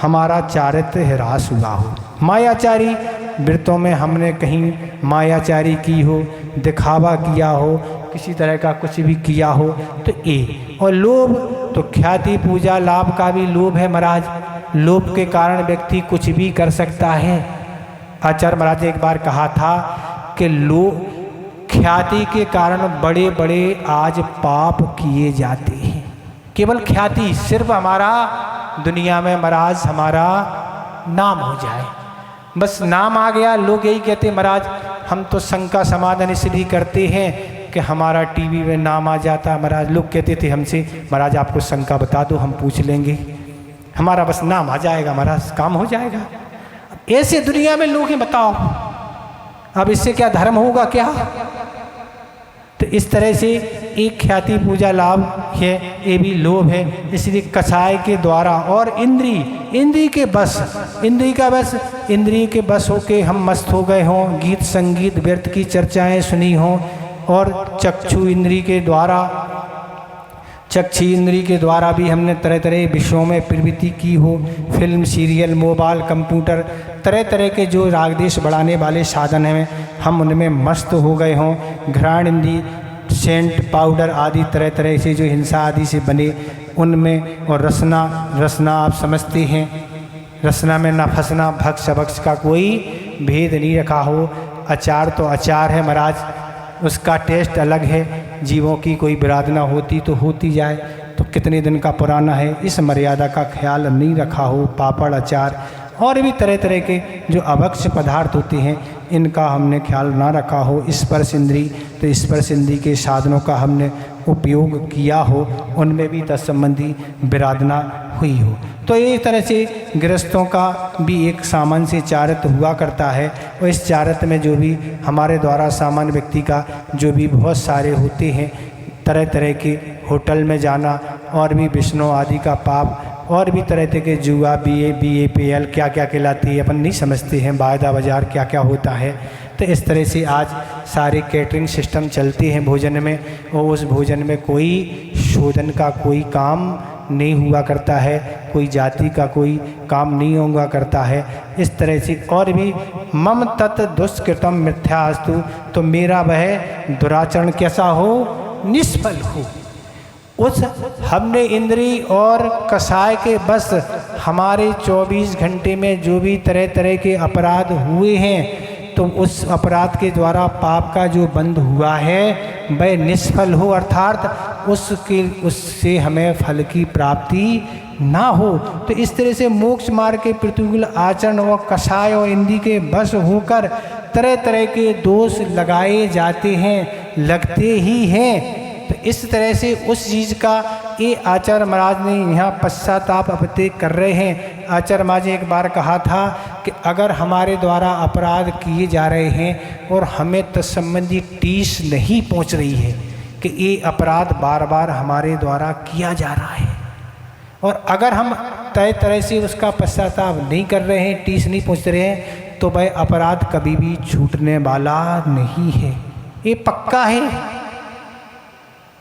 A: हमारा चारित्र ह्रास हुआ हो। मायाचारी व्रतों में हमने कहीं मायाचारी की हो, दिखावा किया हो, किसी तरह का कुछ भी किया हो, तो ये। और लोभ, तो ख्याति पूजा लाभ का भी लोभ है महाराज। लोभ के कारण व्यक्ति कुछ भी कर सकता है। आचार्य महाराज ने एक बार कहा था कि ख्याति के कारण बड़े बड़े आज पाप किए जाते हैं। केवल ख्याति, सिर्फ हमारा दुनिया में महाराज हमारा नाम हो जाए, बस नाम आ गया। लोग यही कहते हैं महाराज हम तो शंका समाधान इसलिए करते हैं कि हमारा टीवी में नाम आ जाता। महाराज लोग कहते थे हमसे, महाराज आपको शंका बता दो हम पूछ लेंगे, हमारा बस नाम आ जाएगा महाराज, काम हो जाएगा। ऐसे दुनिया में लोग हैं, बताओ अब इससे क्या धर्म होगा क्या? तो इस तरह से एक ख्याति पूजा लाभ है, ये भी लोभ है। इसलिए कसाय के द्वारा और इंद्री के बस होके हम मस्त हो गए हों, गीत संगीत व्यर्थ की चर्चाएं सुनी हों, और चक्षु इंद्री के द्वारा भी हमने तरह तरह विषयों में प्रवृत्ति की हो। फिल्म, सीरियल, मोबाइल, कंप्यूटर, तरह तरह के जो रागदेश बढ़ाने वाले साधन हैं हम उनमें मस्त हो गए हों। घ्राण इंद्री, सेंट, पाउडर आदि तरह तरह से जो हिंसा आदि से बने उनमें, और रसना आप समझते हैं, रसना में ना फंसना, भक्ष अभक्ष का कोई भेद नहीं रखा हो। अचार तो अचार है महाराज, उसका टेस्ट अलग है। जीवों की कोई विराधना होती तो होती जाए, तो कितने दिन का पुराना है, इस मर्यादा का ख्याल नहीं रखा हो। पापड़, अचार और भी तरह तरह के जो अभक्ष्य पदार्थ होते हैं इनका हमने ख्याल ना रखा हो। स्पर्श इंद्री, तो स्पर्श इंद्री के साधनों का हमने उपयोग किया हो, उनमें भी तत्संबंधी विराधना हुई हो। तो एक तरह से गृहस्थों का भी एक सामान्य से चारित्र हुआ करता है, और इस चारित्र में जो भी हमारे द्वारा सामान्य व्यक्ति का जो भी बहुत सारे होते हैं, तरह तरह के होटल में जाना, और भी विष्णु आदि का पाप, और भी तरह तरह के जुआ, BAPL क्या क्या कहलाती है अपन नहीं समझते हैं, वायदा बाजार क्या क्या होता है। तो इस तरह से आज सारे कैटरिंग सिस्टम चलते हैं भोजन में, और उस भोजन में कोई शोधन का कोई काम नहीं हुआ करता है, कोई जाति का कोई काम नहीं हुआ करता है। इस तरह से और भी मम तत् दुष्कृतम मिथ्यास्तु, तो मेरा वह दुराचरण कैसा हो, निष्फल हो। उस हमने इंद्री और कसाय के बस हमारे 24 घंटे में जो भी तरह तरह के अपराध हुए हैं, तो उस अपराध के द्वारा पाप का जो बंध हुआ है वह निष्फल हो, अर्थात उससे हमें फल की प्राप्ति ना हो। तो इस तरह से मोक्ष मार्ग के प्रतिकूल आचरण और कसाय और इंद्री के बस होकर तरह तरह के दोष लगाए जाते हैं, लगते ही हैं। तो इस तरह से उस चीज़ का ये आचार्य महाराज ने यहाँ पश्चाताप अपते कर रहे हैं। आचार्य महाराज ने एक बार कहा था कि अगर हमारे द्वारा अपराध किए जा रहे हैं और हमें तत्संबंधी टीस नहीं पहुँच रही है कि ये अपराध बार बार हमारे द्वारा किया जा रहा है, और अगर हम तय तरह से उसका पश्चाताप नहीं कर रहे हैं, टीस नहीं पहुँच रहे हैं, तो वह अपराध कभी भी छूटने वाला नहीं है। ये पक्का है।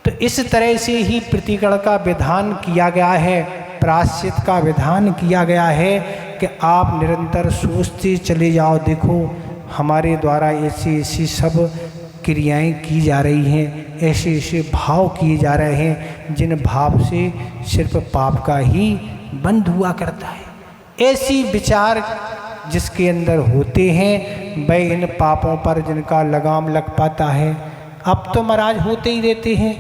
A: तो इस तरह से ही प्रतिकरण का विधान किया गया है, प्रायश्चित का विधान किया गया है कि आप निरंतर सोचते चले जाओ, देखो हमारे द्वारा ऐसी ऐसी सब क्रियाएं की जा रही हैं, ऐसे ऐसे भाव किए जा रहे हैं जिन भाव से सिर्फ पाप का ही बंध हुआ करता है। ऐसी विचार जिसके अंदर होते हैं वह इन पापों पर जिनका लगाम लग पाता है। अब तो महाराज होते ही रहते हैं,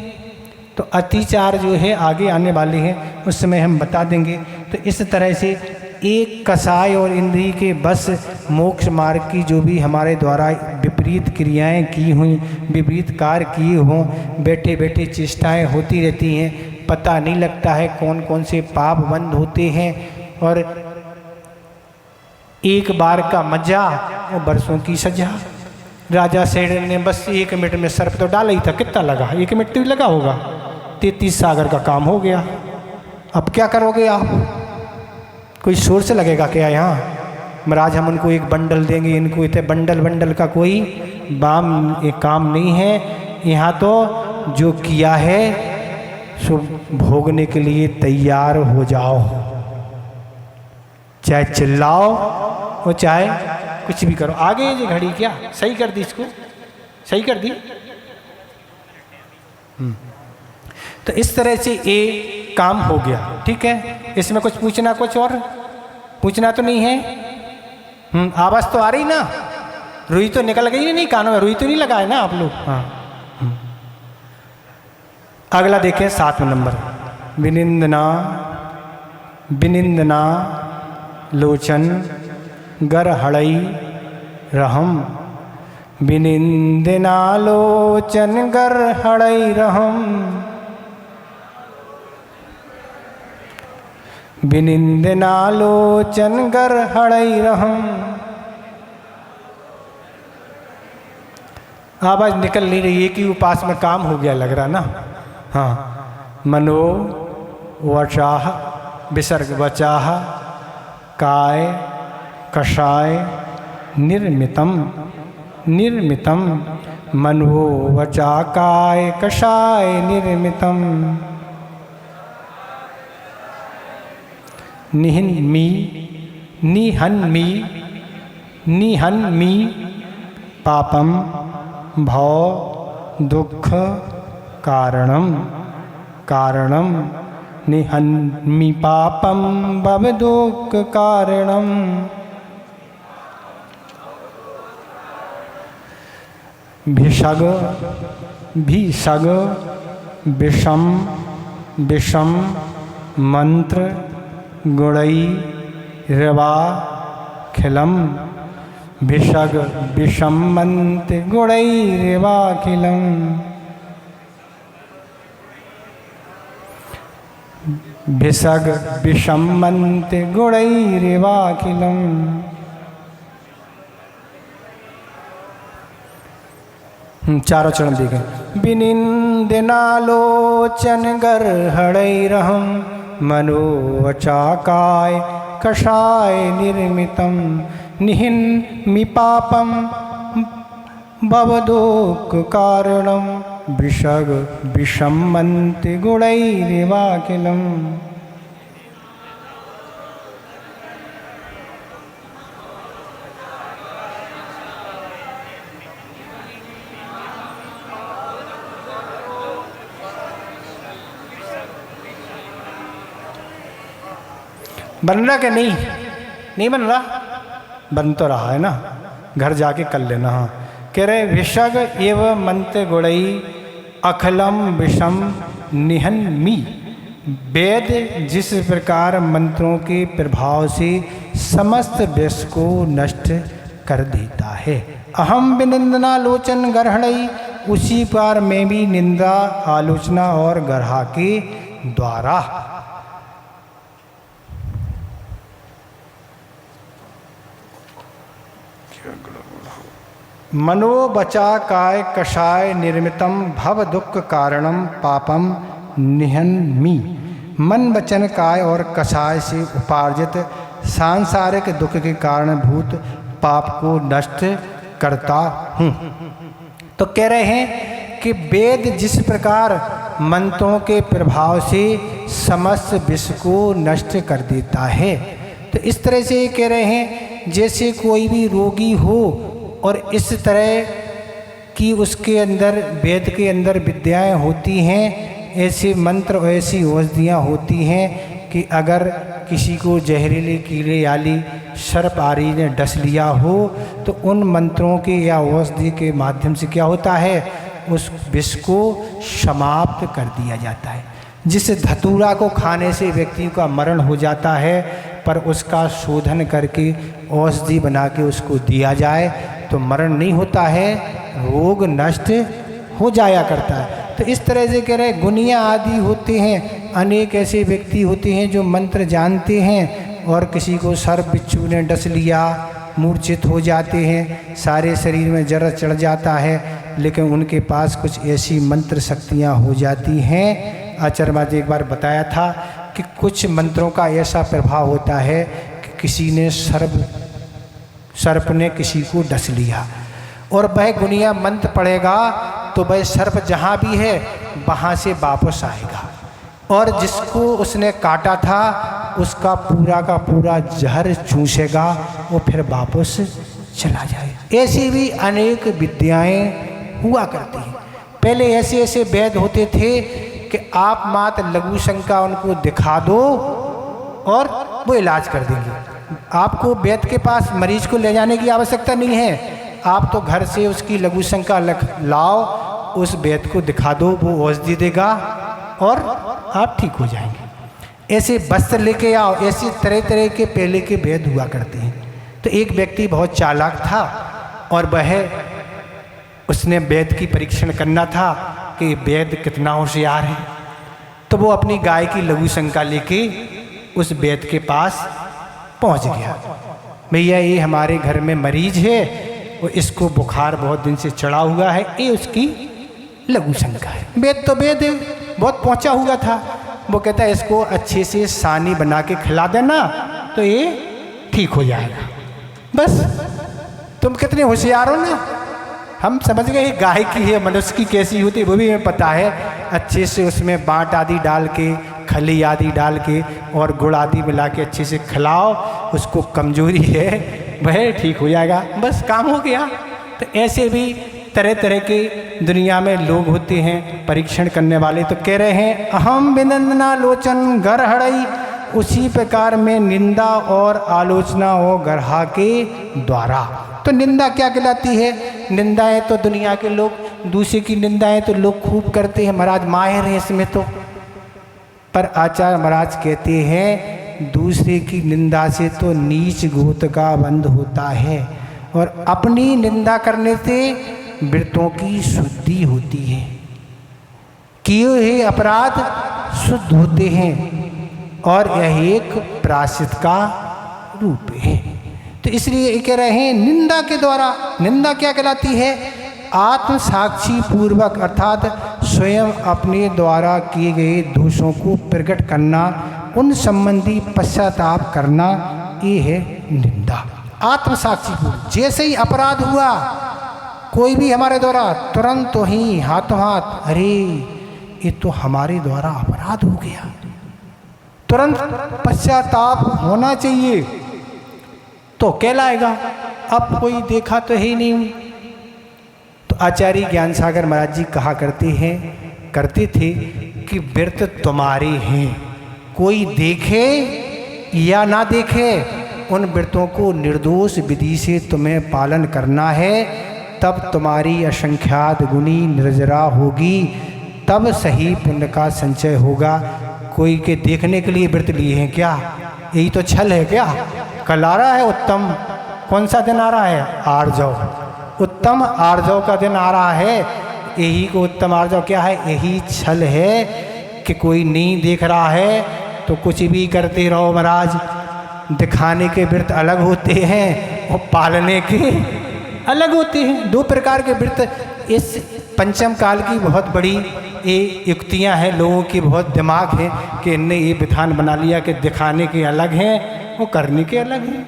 A: तो अतिचार जो है आगे आने वाले हैं उस समय हम बता देंगे। तो इस तरह से एक कसाय और इंद्रिय के बस मोक्ष मार्ग की जो भी हमारे द्वारा विपरीत क्रियाएं की हुई, विपरीत कार्य किए हों, बैठे बैठे चेष्टाएं होती रहती हैं, पता नहीं लगता है कौन कौन से पाप बंद होते हैं। और एक बार का मजा और बरसों की सजा। राजा सेठ ने बस 1 मिनट में सर्प तो डाला ही था, कितना लगा, 1 मिनट तो लगा होगा, 33 सागर का काम हो गया। अब क्या करोगे आप, कोई सोर्स लगेगा क्या यहाँ? महाराज हम उनको एक बंडल देंगे, इनको इतने बंडल का कोई काम नहीं है। यहाँ तो जो किया है सो भोगने के लिए तैयार हो जाओ, चाहे चिल्लाओ और चाहे कुछ भी करो। आगे ये घड़ी क्या सही कर दी, इसको सही कर दी। तो इस तरह से ये काम हो गया, ठीक है। इसमें कुछ पूछना, कुछ और पूछना तो नहीं है? आवाज़ तो आ रही ना, रुई तो निकल गई नहीं कानों में, रुई तो नहीं लगा है ना आप लोग? हाँ। अगला देखें 7वें नंबर, विनिंदना लोचन गर हड़ई रहम। विनिंदना लोचन गर हड़ई रहम। विनिंदना लोचन गर हड़ई रहम। आवाज निकल नहीं रही है कि उपास में काम हो गया लग रहा ना। हाँ, मनो वचाह विसर्ग वचाह काय कषाय निर्मितम। मनो वचा काय कषाय निर्मितम। निहन्मी पापम भव दुख कारणम। निहन्मी पापम भव दुख कारणम। भिषग विषम मंत्र गुणई रवा खिलम। भिषग विषम मंत्र गुणई रवा खिलम। भिषग विषम मंत्र गुणई रवा खिलम। चारों चरण देखें। विनिंदनालोचन गर हड़ई रहम। मनो वचा काय कषाय निर्मितम। निहिन्मि पापम भवदुःख कारणम। विषग विषमन्ति गुणैरेवाखिलम। बन रहा कि नहीं बन रहा? बन तो रहा है ना, घर जाके कर लेना। हाँ, कह रहे विषग एव मंत्र गुणई अखलम विषम निहन्मी। वेद जिस प्रकार मंत्रों के प्रभाव से समस्त विष को नष्ट कर देता है। अहम विनिंदना लोचन गरहणई, उसी पर मैं भी निंदा आलोचना और गरहा के द्वारा। मनो बचा काय कषाय निर्मितम भव दुख कारणम पापम निहन्मी। मन वचन काय और कषाय से उपार्जित सांसारिक दुख के कारणभूत पाप को नष्ट करता हूँ। तो कह रहे हैं कि वेद जिस प्रकार मंत्रों के प्रभाव से समस्त विष को नष्ट कर देता है। तो इस तरह से ये कह रहे हैं जैसे कोई भी रोगी हो और इस तरह की उसके अंदर वेद के अंदर विद्याएं होती हैं, ऐसे मंत्र और ऐसी औषधियाँ होती हैं कि अगर किसी को जहरीले कीड़े याली सर्प आदि ने डस लिया हो तो उन मंत्रों के या औषधि के माध्यम से क्या होता है, उस विष को समाप्त कर दिया जाता है। जिस धतूरा को खाने से व्यक्ति का मरण हो जाता है, पर उसका शोधन करके औषधि बना के उसको दिया जाए तो मरण नहीं होता है, रोग नष्ट हो जाया करता है। तो इस तरह से कह रहे गुनिया आदि होते हैं, अनेक ऐसे व्यक्ति होते हैं जो मंत्र जानते हैं और किसी को सर्प बिच्छू ने डस लिया, मूर्छित हो जाते हैं, सारे शरीर में जर चढ़ जाता है, लेकिन उनके पास कुछ ऐसी मंत्र शक्तियाँ हो जाती हैं। आचार्य महाराज एक बार बताया था कि कुछ मंत्रों का ऐसा प्रभाव होता है कि किसी ने सर्प ने किसी को डस लिया और वह गुनिया मंत्र पढ़ेगा तो वह सर्प जहाँ भी है वहाँ से वापस आएगा और जिसको उसने काटा था उसका पूरा का पूरा जहर चूसेगा और फिर वापस चला जाए। ऐसी भी अनेक विद्याएं हुआ करती हैं। पहले ऐसे ऐसे वैद्य होते थे कि आप मात्र लघु शंका उनको दिखा दो और वो इलाज कर देंगे। आपको वैद्य के पास मरीज को ले जाने की आवश्यकता नहीं है, आप तो घर से उसकी लघु शंका लाओ, उस वैद्य को दिखा दो, वो औषधि देगा और आप ठीक हो जाएंगे। ऐसे वस्त्र लेके आओ, ऐसी तरह तरह के पहले के वैद्य हुआ करते हैं। तो एक व्यक्ति बहुत चालाक था और वह उसने वैद्य की परीक्षण करना था कि वैद्य कितना होशियार है। तो वो अपनी गाय की लघु शंका लेके उस वैद्य के पास पहुंच गया। भैया ये हमारे घर में मरीज है और इसको बुखार बहुत दिन से चढ़ा हुआ है, ये उसकी लघु शंका है। वैद्य तो वैद्य बहुत पहुंचा हुआ था, वो कहता है इसको अच्छे से सानी बना के खिला देना तो ये ठीक हो जाएगा। बस तुम कितने होशियार हो ना, हम समझ गए गाय की है, मनुष्य की कैसी होती है वो भी हमें पता है। अच्छे से उसमें बाट आदि डाल के, खली आदि डाल के और गुड़ आदि मिला के अच्छे से खिलाओ, उसको कमजोरी है वह ठीक हो जाएगा, बस काम हो गया। तो ऐसे भी तरह तरह के दुनिया में लोग होते हैं परीक्षण करने वाले। तो कह रहे हैं अहम विनंदना लोचन घर हड़ई, उसी प्रकार में निंदा और आलोचना हो गरहा के द्वारा। तो निंदा क्या कहलाती है? निंदाएं तो दुनिया के लोग, दूसरे की निंदाएं तो लोग खूब करते हैं, महाराज माहिर हैं इसमें तो। पर आचार्य महाराज कहते हैं दूसरे की निंदा से तो नीच गोत का बंध होता है और अपनी निंदा करने से वृत्तों की शुद्धि होती है, किए हुए अपराध शुद्ध होते हैं और यह एक प्रायश्चित का रूप है। तो इसलिए कह रहे हैं निंदा के द्वारा। निंदा क्या कहलाती है? आत्म साक्षी पूर्वक अर्थात स्वयं अपने द्वारा किए गए दोषों को प्रकट करना, उन संबंधी पश्चाताप करना, ये है निंदा। आत्म साक्षी पूर्वक जैसे ही अपराध हुआ कोई भी हमारे द्वारा, तुरंत तो ही हाथों हाथ अरे ये तो हमारे द्वारा अपराध हो गया, तुरंत पश्चाताप होना चाहिए तो कहलाएगा। अब कोई देखा तो है ही नहीं। तो आचार्य ज्ञान सागर महाराज जी कहा करते थे कि व्रत तुम्हारे हैं, कोई देखे या ना देखे उन व्रतों को निर्दोष विधि से तुम्हें पालन करना है, तब तुम्हारी असंख्यात गुणी निर्जरा होगी, तब सही पुण्य का संचय होगा। कोई के देखने के लिए व्रत लिए हैं क्या? यही तो छल है क्या? कल आ रहा है उत्तम, कौन सा दिन आ रहा है? आर्जव, उत्तम आर्जव का दिन आ रहा है। यही को उत्तम आर्जव क्या है? यही छल है कि कोई नहीं देख रहा है तो कुछ भी करते रहो महाराज। दिखाने के व्रत अलग होते हैं और पालने के अलग होते हैं। दो प्रकार के व्रत इस पंचम काल की बहुत बड़ी ये युक्तियाँ हैं, लोगों की बहुत दिमाग है कि इनने ये विधान बना लिया कि दिखाने के अलग हैं वो करने के अलग हैं।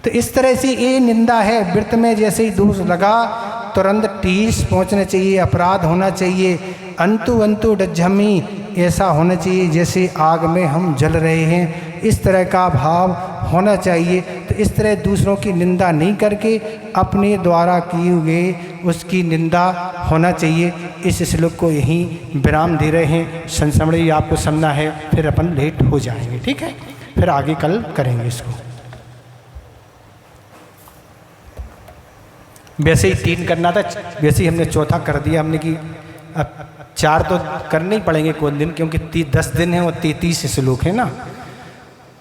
A: तो इस तरह से ये निंदा है। व्रत में जैसे ही दोष लगा तुरंत टीस पहुंचना चाहिए, अपराध होना चाहिए, अंतु डज्झमी ऐसा होना चाहिए जैसे आग में हम जल रहे हैं, इस तरह का भाव होना चाहिए। तो इस तरह दूसरों की निंदा नहीं करके अपने द्वारा किए हुए उसकी निंदा होना चाहिए। इस श्लोक को यहीं विराम दे रहे हैं। संस्मरण आपको समझना है, फिर अपन लेट हो जाएंगे, ठीक है, फिर आगे कल करेंगे इसको। वैसे ही 3 करना था, वैसे ही हमने चौथा कर दिया हमने कि अब 4 तो करने ही पड़ेंगे कोई दिन, क्योंकि 10 दिन है और 33 श्लोक है ना।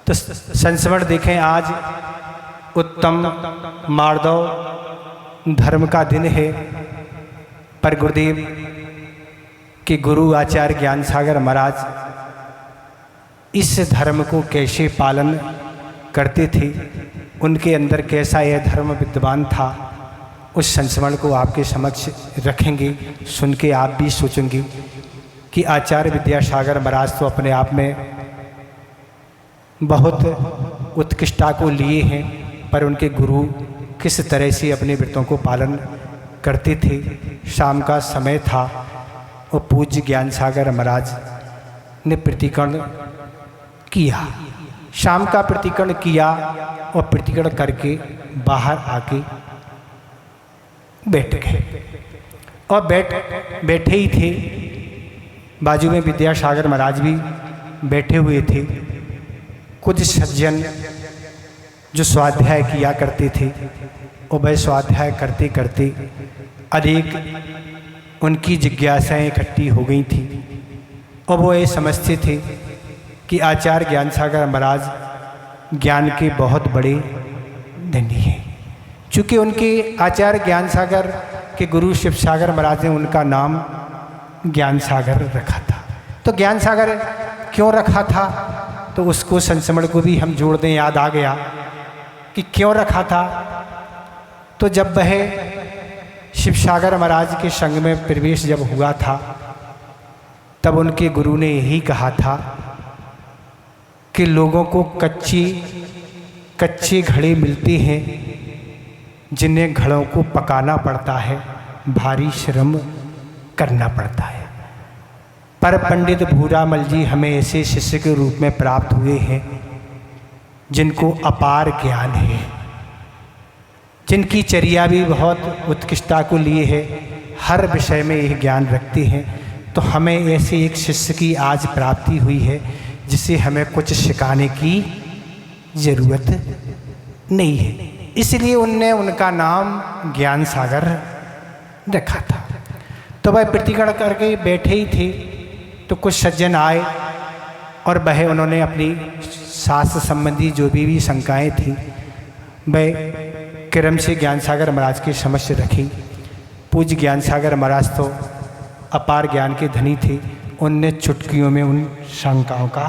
A: तो संस्मरण देखें, आज उत्तम मार्दव धर्म का दिन है, पर गुरुदेव के गुरु आचार्य ज्ञान सागर महाराज इस धर्म को कैसे पालन करते थे, उनके अंदर कैसा यह धर्म विद्यमान था, उस संस्मरण को आपके समक्ष रखेंगे। सुन के आप भी सोचेंगे कि आचार्य विद्यासागर महाराज तो अपने आप में बहुत उत्कृष्टता को लिए हैं, पर उनके गुरु किस तरह से अपने व्रतों को पालन करते थे। शाम का समय था और पूज्य ज्ञान सागर महाराज ने प्रतिकरण किया, शाम का प्रतिकरण किया और प्रतिकरण करके बाहर आके बैठ गए। और बैठे ही थे, बाजू में विद्यासागर महाराज भी बैठे हुए थे। कुछ सज्जन जो स्वाध्याय किया करते थे और वह स्वाध्याय करते करते अनेक उनकी जिज्ञासाएं इकट्ठी हो गई थी और वो ये समझते थे कि आचार्य ज्ञान सागर महाराज ज्ञान के बहुत बड़े धनी हैं। चूँकि उनके आचार्य ज्ञान सागर के गुरु शिव सागर महाराज ने उनका नाम ज्ञान सागर रखा था। तो ज्ञान सागर क्यों रखा था, तो उसको संस्मरण को भी हम जोड़ दें, याद आ गया कि क्यों रखा था। तो जब वह शिव सागर महाराज के संग में प्रवेश जब हुआ था, तब उनके गुरु ने यही कहा था कि लोगों को कच्चे घड़े मिलते हैं जिन्हें घड़ों को पकाना पड़ता है, भारी श्रम करना पड़ता है। पर पंडित भूरामल जी हमें ऐसे शिष्य के रूप में प्राप्त हुए हैं जिनको अपार ज्ञान है, जिनकी चर्या भी बहुत उत्कृष्टता को लिए है, हर विषय में यह ज्ञान रखते हैं। तो हमें ऐसे एक शिष्य की आज प्राप्ति हुई है जिसे हमें कुछ सिखाने की ज़रूरत नहीं है, इसलिए उनने उनका नाम ज्ञान सागर रखा था। तो वह प्रतिकरण करके बैठे ही थे, तो कुछ सज्जन आए और वह उन्होंने अपनी शास्त्र संबंधी जो भी शंकाएं थी वह क्रम से ज्ञान सागर महाराज के समक्ष रखी। पूज्य ज्ञान सागर महाराज तो अपार ज्ञान के धनी थे, उनने चुटकियों में उन शंकाओं का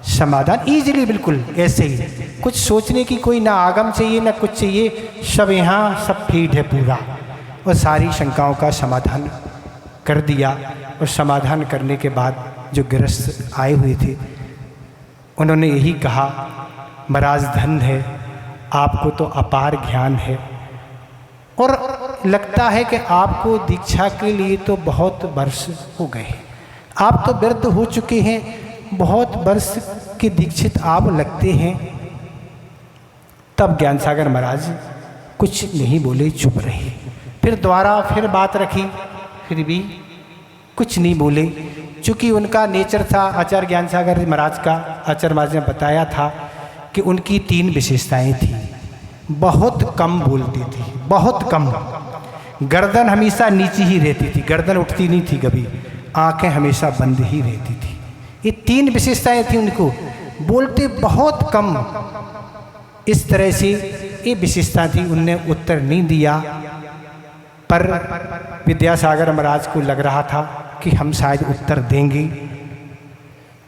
A: समाधान ईजिली, बिल्कुल ऐसे ही, कुछ सोचने की कोई ना आगम चाहिए ना कुछ चाहिए, सब यहाँ सब फीड है पूरा, और सारी शंकाओं का समाधान कर दिया। और समाधान करने के बाद जो गृहस्थ आए हुए थे उन्होंने यही कहा, महाराज धन है, आपको तो अपार ज्ञान है और लगता है कि आपको दीक्षा के लिए तो बहुत वर्ष हो गए, आप तो वृद्ध हो चुके हैं, बहुत वर्ष के दीक्षित आप लगते हैं। तब ज्ञान सागर महाराज कुछ नहीं बोले, चुप रहे। फिर दोबारा फिर बात रखी, फिर भी कुछ नहीं बोले। चूँकि उनका नेचर था आचार्य ज्ञान सागर महाराज का, आचार्य महाराज ने बताया था कि उनकी 3 विशेषताएं थी। बहुत कम बोलती थी, बहुत कम, गर्दन हमेशा नीची ही रहती थी, गर्दन उठती नहीं थी कभी, आंखें हमेशा बंद ही रहती थी। ये 3 विशेषताएं थी उनको, बोलते बहुत कम। इस तरह से ये विशेषता थी, उनने उत्तर नहीं दिया। पर विद्यासागर महाराज को लग रहा था कि हम शायद उत्तर देंगे,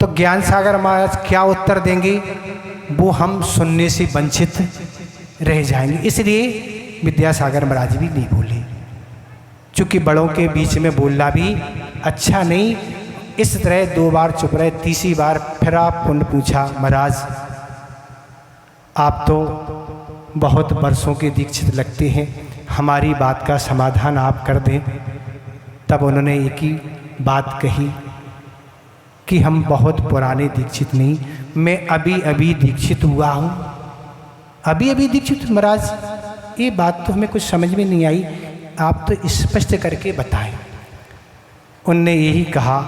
A: तो ज्ञान सागर महाराज क्या उत्तर देंगे वो हम सुनने से वंचित रह जाएंगे, इसलिए विद्यासागर महाराज भी नहीं बोले। चूँकि बड़ों के बीच में बोलना भी अच्छा नहीं, इस तरह 2 बार चुप रहे। तीसरी बार फिर आप पुण्य पूछा, महाराज आप तो बहुत वर्षों के दीक्षित लगते हैं, हमारी बात का समाधान आप कर दें। तब उन्होंने एक ही बात कही कि हम बहुत पुराने दीक्षित नहीं, मैं अभी अभी दीक्षित हुआ हूँ। अभी अभी दीक्षित महाराज, ये बात तो हमें कुछ समझ में नहीं आई, आप तो स्पष्ट करके बताएं। उनने यही कहा,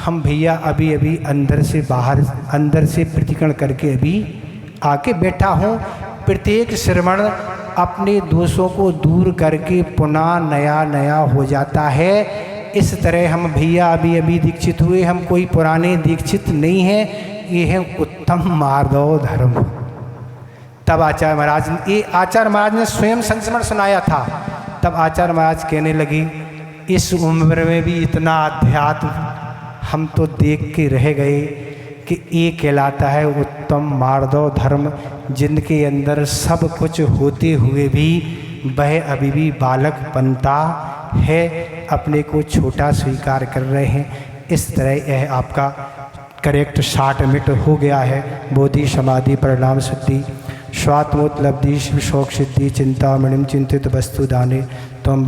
A: हम भैया अभी अभी अंदर से बाहर, अंदर से प्रतिकरण करके अभी आके बैठा हूँ। प्रत्येक श्रवण अपने दोषों को दूर करके पुनः नया नया हो जाता है। इस तरह हम भैया अभी अभी दीक्षित हुए, हम कोई पुराने दीक्षित नहीं हैं, ये है उत्तम मार्गो धर्म। तब आचार्य महाराज ने, ये आचार्य महाराज ने स्वयं संस्मरण सुनाया था। तब आचार्य महाराज कहने लगे, इस उम्र में भी इतना अध्यात्म हम तो देख के रह गए कि ये कहलाता है उत्तम मार्गो धर्म। जिनके अंदर सब कुछ होते हुए भी वह अभी भी बालक बनता है, अपने को छोटा स्वीकार कर रहे हैं। इस तरह यह आपका करेक्ट 60 मिनट हो गया है। बोधि समाधि परिणाम सिद्धि स्वात्मोपलब्धि शिव शोक सिद्धि चिंतामणिम चिंतित वस्तु दाने। तो हम